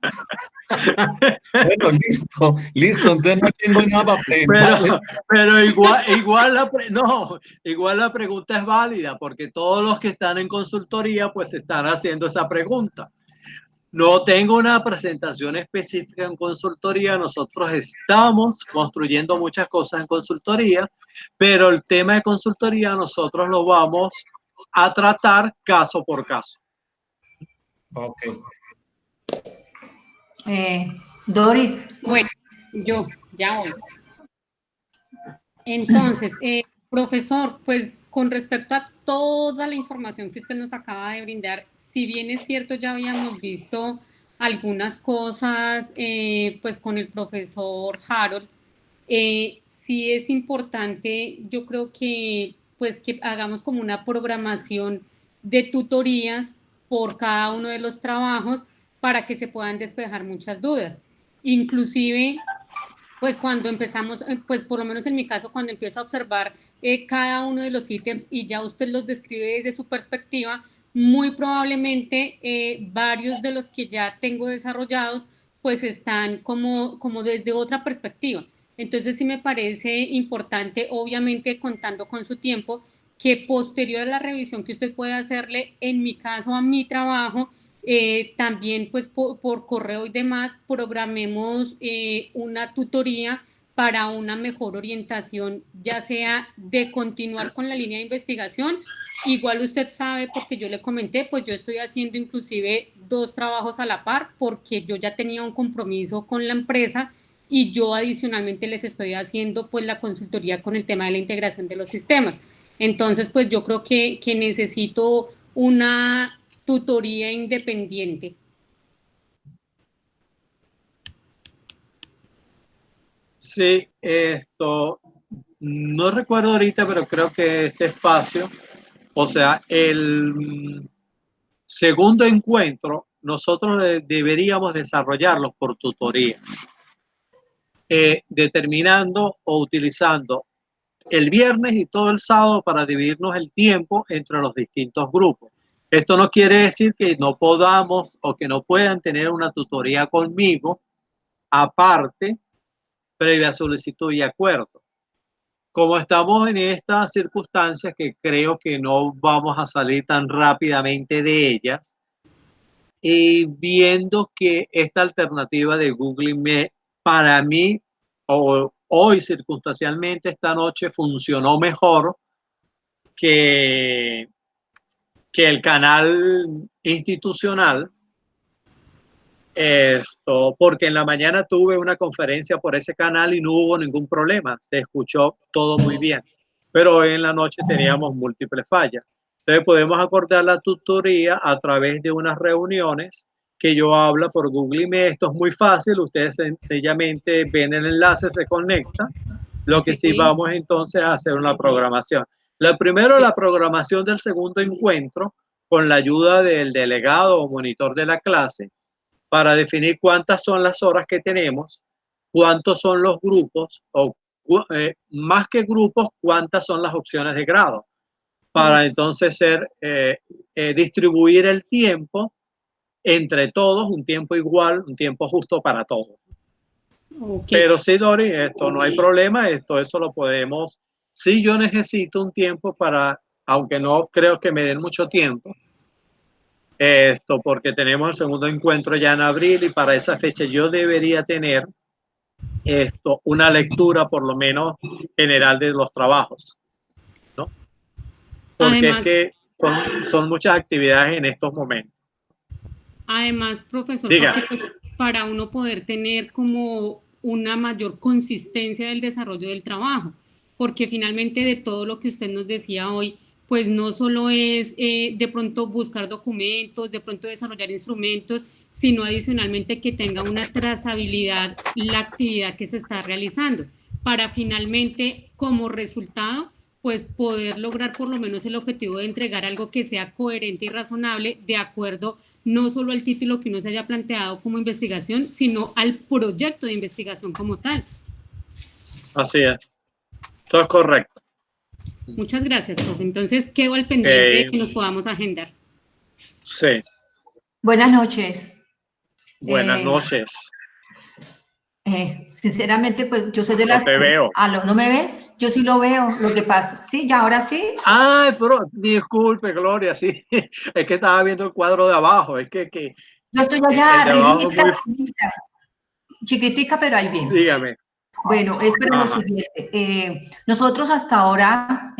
Bueno, listo, entonces no tengo nada para preguntar. Pero igual la pregunta es válida, porque todos los que están en consultoría pues están haciendo esa pregunta. No tengo una presentación específica en consultoría, nosotros estamos construyendo muchas cosas en consultoría, pero el tema de consultoría nosotros lo vamos a tratar caso por caso. Ok. Doris. Bueno, yo ya voy. Entonces, profesor, pues con respecto a toda la información que usted nos acaba de brindar, si bien es cierto, ya habíamos visto algunas cosas pues con el profesor Harold. Sí es importante, yo creo que pues que hagamos como una programación de tutorías por cada uno de los trabajos para que se puedan despejar muchas dudas. Inclusive, pues cuando empezamos, pues por lo menos en mi caso, cuando empiezo a observar cada uno de los ítems y ya usted los describe desde su perspectiva, muy probablemente varios de los que ya tengo desarrollados, pues están como desde otra perspectiva. Entonces sí me parece importante, obviamente contando con su tiempo, que posterior a la revisión que usted puede hacerle, en mi caso, a mi trabajo, también pues por correo y demás programemos una tutoría para una mejor orientación, ya sea de continuar con la línea de investigación. Igual usted sabe, porque yo le comenté, pues yo estoy haciendo inclusive 2 trabajos a la par, porque yo ya tenía un compromiso con la empresa y yo adicionalmente les estoy haciendo pues la consultoría con el tema de la integración de los sistemas. Entonces, pues yo creo que necesito una tutoría independiente. Sí, no recuerdo ahorita, pero creo que este espacio, o sea, el segundo encuentro, nosotros deberíamos desarrollarlo por tutorías, determinando o utilizando el viernes y todo el sábado para dividirnos el tiempo entre los distintos grupos. Esto no quiere decir que no podamos o que no puedan tener una tutoría conmigo aparte, previa solicitud y acuerdo. Como estamos en estas circunstancias que creo que no vamos a salir tan rápidamente de ellas, y viendo que esta alternativa de Google Meet para mí hoy circunstancialmente esta noche funcionó mejor que el canal institucional, porque en la mañana tuve una conferencia por ese canal y no hubo ningún problema, se escuchó todo muy bien, pero hoy en la noche teníamos múltiples fallas. Entonces podemos acordar la tutoría a través de unas reuniones que yo hablo por Google Meet. Esto es muy fácil, ustedes sencillamente ven el enlace, se conecta. Lo que sí vamos entonces a hacer una programación. La programación del segundo encuentro con la ayuda del delegado o monitor de la clase para definir cuántas son las horas que tenemos, cuántos son los grupos o más que grupos, cuántas son las opciones de grado para entonces distribuir el tiempo entre todos, un tiempo igual, un tiempo justo para todos. Okay. Pero sí, Dori, esto no hay problema, eso lo podemos. Sí, yo necesito un tiempo para, aunque no creo que me den mucho tiempo, porque tenemos el segundo encuentro ya en abril y para esa fecha yo debería tener una lectura por lo menos general de los trabajos, ¿no? Porque además, es que son muchas actividades en estos momentos. Además, profesor, porque, pues, para uno poder tener como una mayor consistencia del desarrollo del trabajo, porque finalmente de todo lo que usted nos decía hoy, pues no solo es de pronto buscar documentos, de pronto desarrollar instrumentos, sino adicionalmente que tenga una trazabilidad la actividad que se está realizando, para finalmente como resultado pues poder lograr por lo menos el objetivo de entregar algo que sea coherente y razonable de acuerdo no solo al título que uno se haya planteado como investigación, sino al proyecto de investigación como tal. Así es. Todo es correcto. Muchas gracias, profe. Entonces, quedo al pendiente de que nos podamos agendar. Sí. Buenas noches. Buenas noches. Sinceramente, pues yo soy de las... No te veo. ¿No me ves? Yo sí lo veo. Lo que pasa, sí, ya ahora sí. Ay, pero disculpe, Gloria, sí. Es que estaba viendo el cuadro de abajo. Es que yo estoy allá arribita, chiquitica, pero ahí bien. Dígame. Bueno, es para lo siguiente. Nosotros hasta ahora,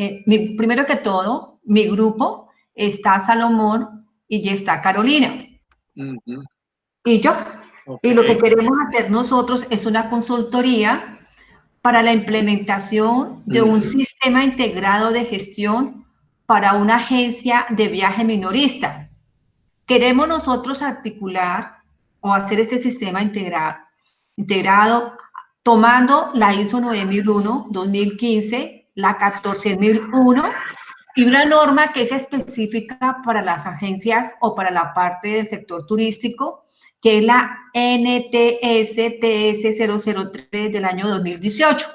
primero que todo, mi grupo está Salomón y ya está Carolina. Y yo. Okay. Y lo que queremos hacer nosotros es una consultoría para la implementación de un sistema integrado de gestión para una agencia de viaje minorista. Queremos nosotros articular o hacer este sistema integrado tomando la ISO 9001, 2015, la 14001 y una norma que es específica para las agencias o para la parte del sector turístico, que es la NTS-TS 003 del año 2018.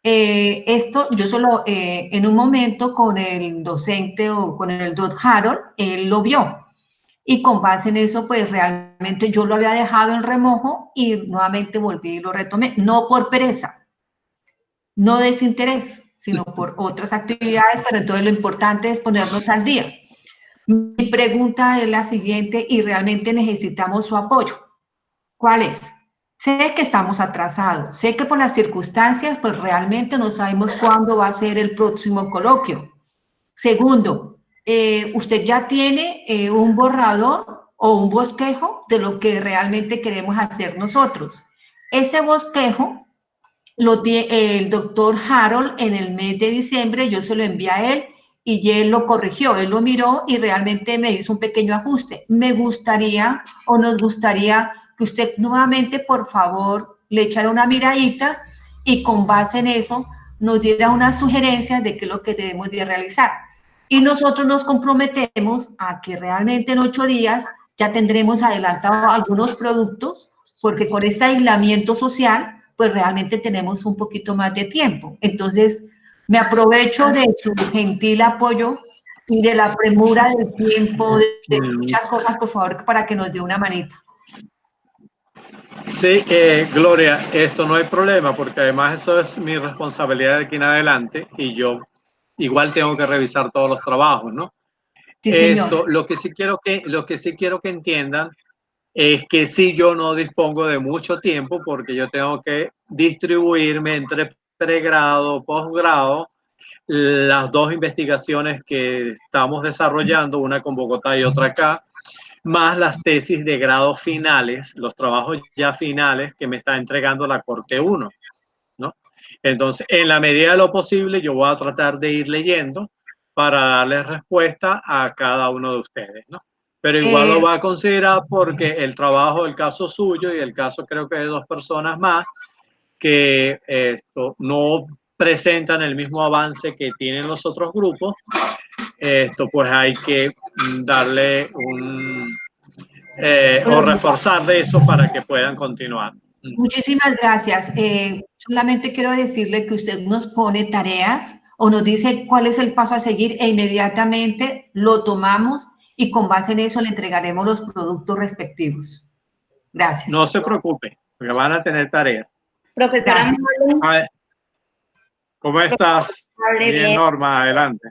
Esto yo solo en un momento con el docente o con el doctor Harold, él lo vio. Y con base en eso, pues realmente yo lo había dejado en remojo y nuevamente volví y lo retomé. No por pereza, no desinterés, sino por otras actividades, pero entonces lo importante es ponernos al día. Mi pregunta es la siguiente y realmente necesitamos su apoyo. ¿Cuál es? Sé que estamos atrasados, sé que por las circunstancias, pues realmente no sabemos cuándo va a ser el próximo coloquio. Segundo, usted ya tiene un borrador o un bosquejo de lo que realmente queremos hacer nosotros. Ese bosquejo lo tiene el doctor Harold en el mes de diciembre, yo se lo envié a él y él lo corrigió, él lo miró y realmente me hizo un pequeño ajuste. Me gustaría o nos gustaría que usted nuevamente, por favor, le echara una miradita y con base en eso nos diera unas sugerencias de qué es lo que debemos de realizar. Y nosotros nos comprometemos a que realmente en 8 días ya tendremos adelantado algunos productos, porque con este aislamiento social, pues realmente tenemos un poquito más de tiempo. Entonces, me aprovecho de su gentil apoyo y de la premura del tiempo, de muchas cosas, por favor, para que nos dé una manita. Sí, Gloria, esto no hay problema, porque además eso es mi responsabilidad de aquí en adelante y yo igual tengo que revisar todos los trabajos, ¿no? Sí, señor. Lo que sí quiero que entiendan es que sí, yo no dispongo de mucho tiempo porque yo tengo que distribuirme entre pregrado, posgrado, las 2 investigaciones que estamos desarrollando, una con Bogotá y otra acá, más las tesis de grado finales, los trabajos ya finales que me está entregando la Corte 1, ¿no? Entonces, en la medida de lo posible, yo voy a tratar de ir leyendo para darles respuesta a cada uno de ustedes, ¿no? Pero igual lo va a considerar porque el trabajo, el caso suyo y el caso creo que de 2 personas más que no presentan el mismo avance que tienen los otros grupos, pues hay que darle o reforzarle eso para que puedan continuar. Muchísimas gracias. Solamente quiero decirle que usted nos pone tareas o nos dice cuál es el paso a seguir e inmediatamente lo tomamos y con base en eso le entregaremos los productos respectivos. Gracias. No se preocupe, porque van a tener tareas. Profesora Mabel. ¿Cómo estás? Bien, Norma, adelante.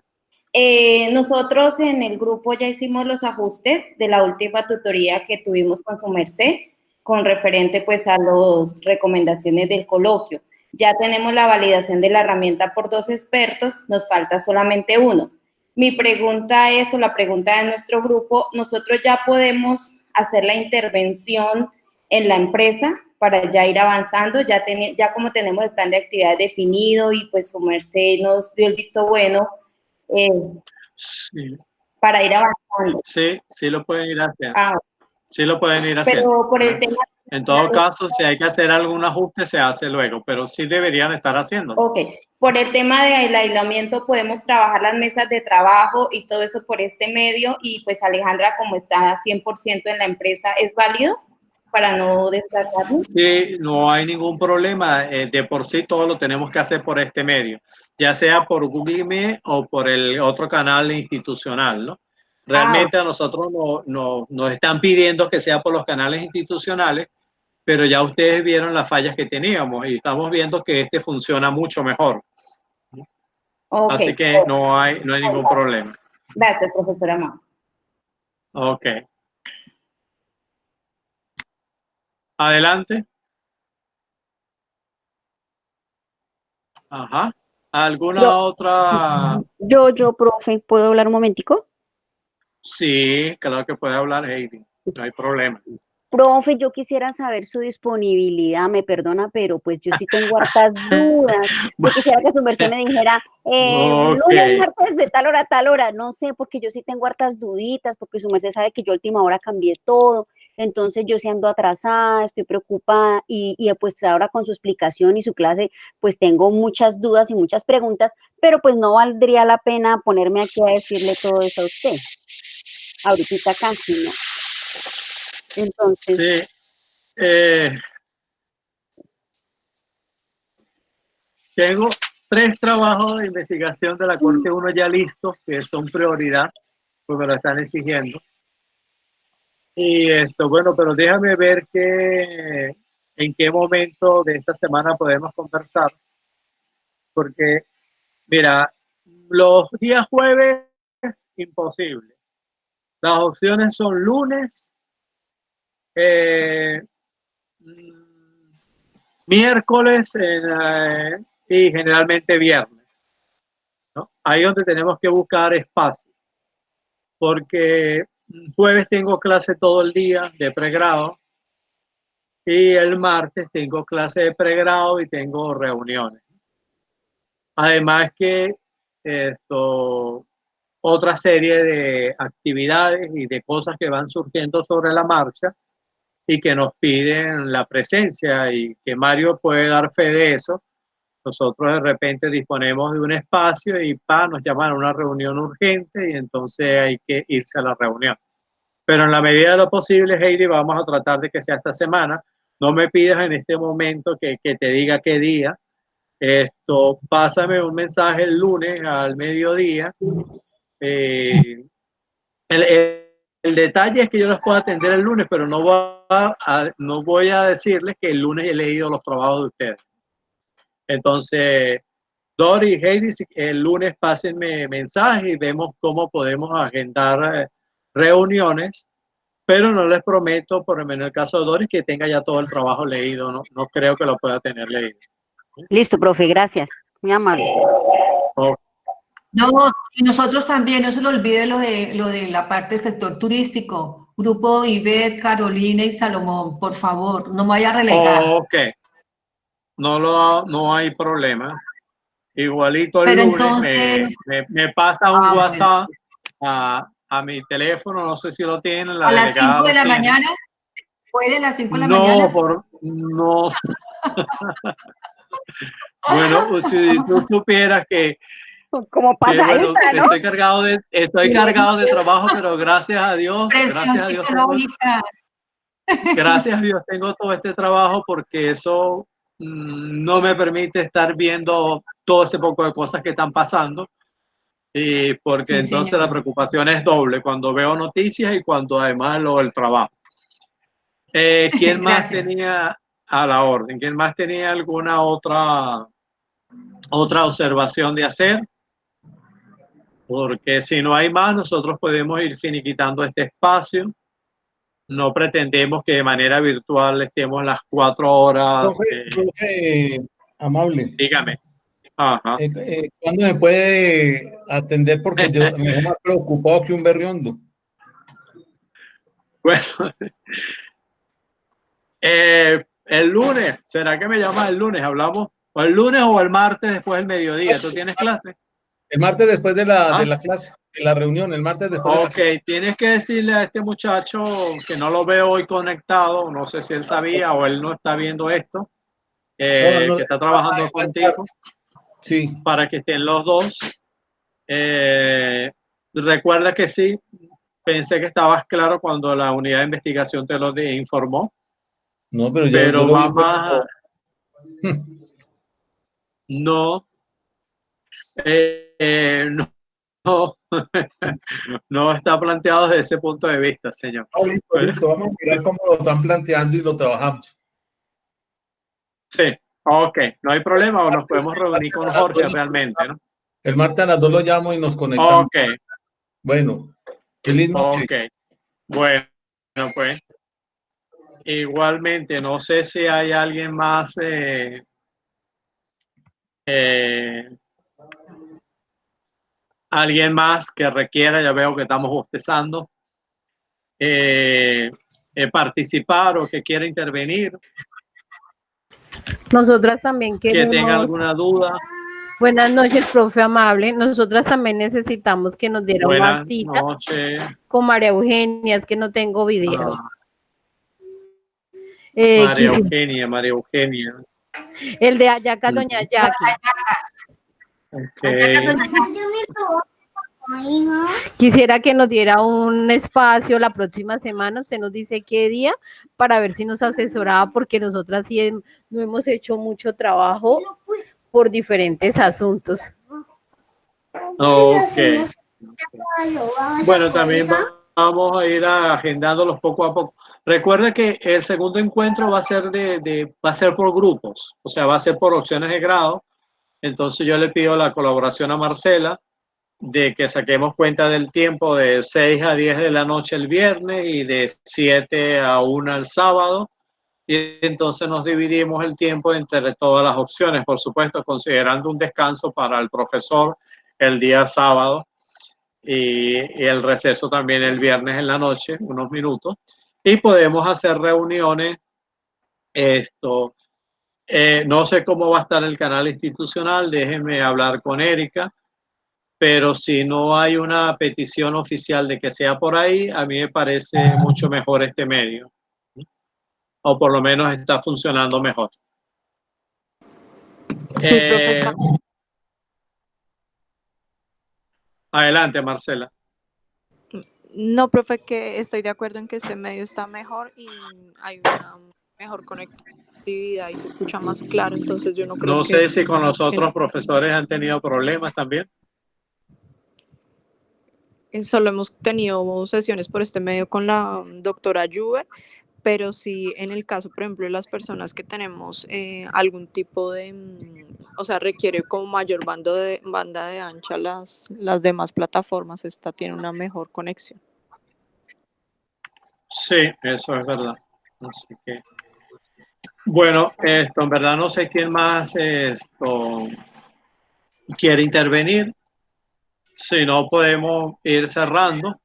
Nosotros en el grupo ya hicimos los ajustes de la última tutoría que tuvimos con su merced, con referente pues a las recomendaciones del coloquio. Ya tenemos la validación de la herramienta por 2 expertos, nos falta solamente 1. Mi pregunta es, o la pregunta de nuestro grupo, ¿nosotros ya podemos hacer la intervención en la empresa para ya ir avanzando? Ya como tenemos el plan de actividades definido y pues su merced nos dio el visto bueno, sí. Para ir avanzando. Sí, sí lo pueden ir haciendo. Sí lo pueden ir haciendo. Pero por el tema... En todo caso, si hay que hacer algún ajuste, se hace luego, pero sí deberían estar haciendo. Ok. Por el tema del aislamiento, podemos trabajar las mesas de trabajo y todo eso por este medio, y pues Alejandra, como está 100% en la empresa, ¿es válido para no desplazarnos? Sí, no hay ningún problema. De por sí todo lo tenemos que hacer por este medio, ya sea por Google Meet o por el otro canal institucional, ¿no? Realmente a nosotros nos están pidiendo que sea por los canales institucionales, pero ya ustedes vieron las fallas que teníamos y estamos viendo que este funciona mucho mejor. Okay. Así que no hay ningún problema. Gracias, profesora Mau. Ok. Adelante. Ajá. ¿Alguna otra? Yo, profe, ¿puedo hablar un momentico? Sí, claro que puede hablar, Heidi. No hay problema. Profe, yo quisiera saber su disponibilidad, me perdona, pero pues yo sí tengo hartas dudas. Yo quisiera que su merced me dijera, lunes, martes, de tal hora a tal hora, no sé, porque yo sí tengo hartas duditas, porque su merced sabe que yo a última hora cambié todo. entonces yo sí ando atrasada, estoy preocupada y pues ahora con su explicación y su clase pues tengo muchas dudas y muchas preguntas, pero pues no valdría la pena ponerme aquí a decirle todo eso a usted. Ahorita casi, ¿no? Entonces, Sí, tengo 3 trabajos de investigación de la Corte 1 ya listos, que son prioridad, pues me lo están exigiendo. Y esto, bueno, pero déjame ver en qué momento de esta semana podemos conversar, porque, mira, los días jueves, imposible. Las opciones son lunes, miércoles y generalmente viernes, ¿no? Ahí donde tenemos que buscar espacio, porque jueves tengo clase todo el día de pregrado y el martes tengo clase de pregrado y tengo reuniones. Además que otra serie de actividades y de cosas que van surgiendo sobre la marcha y que nos piden la presencia, y que Mario puede dar fe de eso. Nosotros de repente disponemos de un espacio y nos llaman a una reunión urgente y entonces hay que irse a la reunión. Pero en la medida de lo posible, Heidi, vamos a tratar de que sea esta semana. No me pidas en este momento que te diga qué día. Pásame un mensaje el lunes al mediodía. El detalle es que yo los puedo atender el lunes, pero no voy a decirles que el lunes he leído los trabajos de ustedes. Entonces, Dori y Heidi, el lunes pásenme mensaje y vemos cómo podemos agendar reuniones, pero no les prometo, por lo menos en el caso de Doris, que tenga ya todo el trabajo leído. No creo que lo pueda tener leído. listo, profe, gracias. Muy amable. Okay. No, y nosotros también, no se lo olvide lo de la parte del sector turístico. Grupo Ivette, Carolina y Salomón, por favor, no me vaya a relegar. Ok, no hay problema. Igualito el Pero lunes entonces, me pasa un WhatsApp a mi teléfono, no sé si lo tienen, la a las delegada 5 de lo la tiene. mañana, ¿puede a las 5 de la mañana? No. Bueno, si tú supieras que Como pasadita, bueno, ¿no? estoy cargado de trabajo, pero gracias a Dios Presión psicológica. gracias a Dios tengo todo este trabajo, porque eso no me permite estar viendo todo ese poco de cosas que están pasando, y porque Sí, entonces señor. la preocupación es doble cuando veo noticias y cuando además el trabajo. ¿Quién más tenía a la orden? ¿Quién más tenía alguna otra observación de hacer? Porque si no hay más, nosotros podemos ir finiquitando este espacio. No pretendemos que de manera virtual estemos las 4 horas. Profe, amable. Dígame. Ajá. ¿Cuándo me puede atender? Porque yo me dejo más preocupado que un berriondo. Bueno, el lunes, ¿será que me llamas el lunes? Hablamos, o el lunes o el martes después del mediodía. ¿Tú tienes clase? El martes después de la clase, de la reunión, el martes después. Ok, tienes que decirle a este muchacho que no lo veo hoy conectado, no sé si él sabía o él no está viendo esto, que está trabajando contigo, sí, para que estén los dos. Recuerda que sí, pensé que estabas claro cuando la unidad de investigación te lo informó. No, pero yo lo vi mamá, no, no está planteado desde ese punto de vista, señor. Listo. Vamos a mirar cómo lo están planteando y lo trabajamos. Sí, ok, no hay problema, o nos podemos reunir con Jorge realmente, ¿no? El martes a las 2 lo llamo y nos conectamos. Ok. Bueno, feliz noche. Ok, bueno, pues igualmente, no sé si hay alguien más que requiera, ya veo que estamos bostezando, participar o que quiera intervenir. Nosotras también queremos. Que tenga alguna duda. Buenas noches, profe amable. Nosotras también necesitamos que nos diera una cita con María Eugenia, es que no tengo video. María quisi- Eugenia. el de Ayaca, doña Jackie. Ok. Quisiera que nos diera un espacio la próxima semana, usted nos dice qué día, para ver si nos asesoraba, porque nosotras sí no hemos hecho mucho trabajo por diferentes asuntos. Ok. Bueno, también vamos a ir agendándolos poco a poco. Recuerda que el segundo encuentro va a ser va a ser por grupos, o sea, va a ser por opciones de grado. Entonces yo le pido la colaboración a Marcela de que saquemos cuenta del tiempo de 6 a 10 de la noche el viernes y de 7 a 1 el sábado. Y entonces nos dividimos el tiempo entre todas las opciones, por supuesto, considerando un descanso para el profesor el día sábado y el receso también el viernes en la noche, unos minutos. Y podemos hacer reuniones. No sé cómo va a estar el canal institucional, déjenme hablar con Erika, pero si no hay una petición oficial de que sea por ahí, a mí me parece mucho mejor este medio, o por lo menos está funcionando mejor. Sí, profesor. Adelante, Marcela. No, profe, que estoy de acuerdo en que este medio está mejor y hay una mejor conectividad y se escucha más claro, entonces yo no creo No que... sé si con los otros profesores han tenido problemas también. Solo hemos tenido sesiones por este medio con la doctora Juber, pero sí en el caso, por ejemplo, de las personas que tenemos algún tipo de, o sea, requiere como mayor banda de ancha las demás plataformas, esta tiene una mejor conexión. Sí, eso es verdad. Así que, bueno, en verdad no sé quién más quiere intervenir. Si no, podemos ir cerrando.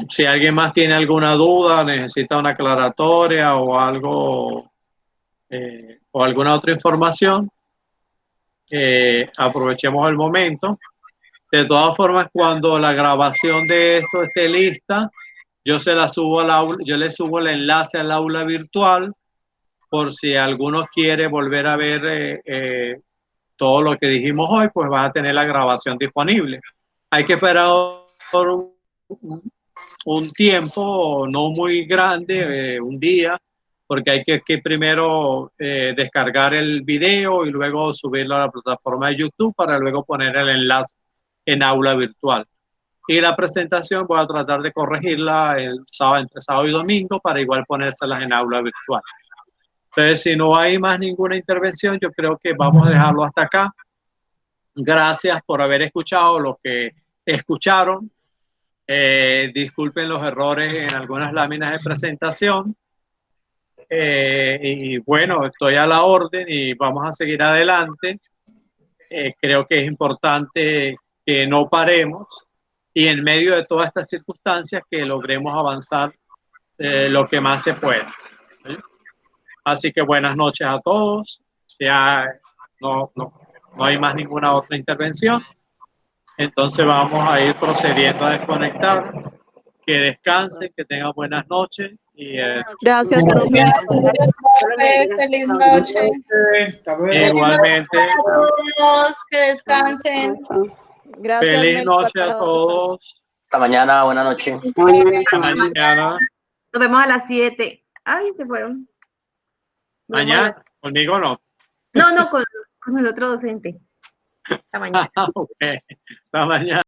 Si alguien más tiene alguna duda, necesita una aclaratoria o algo, o alguna otra información, aprovechemos el momento. De todas formas, cuando la grabación de esto esté lista, yo se la subo al aula, yo le subo el enlace al aula virtual por si alguno quiere volver a ver todo lo que dijimos hoy, pues va a tener la grabación disponible. Hay que esperar por un tiempo no muy grande, un día, porque hay que primero descargar el video y luego subirlo a la plataforma de YouTube para luego poner el enlace en aula virtual. Y la presentación voy a tratar de corregirla entre sábado y domingo para igual ponérselas en aula virtual. Entonces, si no hay más ninguna intervención, yo creo que vamos a dejarlo hasta acá. Gracias por haber escuchado, los que escucharon. Disculpen los errores en algunas láminas de presentación. Y bueno, estoy a la orden y vamos a seguir adelante. Creo que es importante que no paremos y en medio de todas estas circunstancias que logremos avanzar lo que más se pueda. ¿Sí? Así que buenas noches a todos. No hay más ninguna otra intervención. Entonces vamos a ir procediendo a desconectar. Que descansen, que tengan buenas noches. Y, Gracias, profe. Feliz noche. Igualmente. Todos que descansen. Gracias. Feliz noche a todos. Hasta mañana, buena noche. Hasta mañana. Nos vemos a las 7. Ay, se fueron. Mañana, conmigo no. No, con el otro docente. Hasta mañana. Ok, hasta mañana.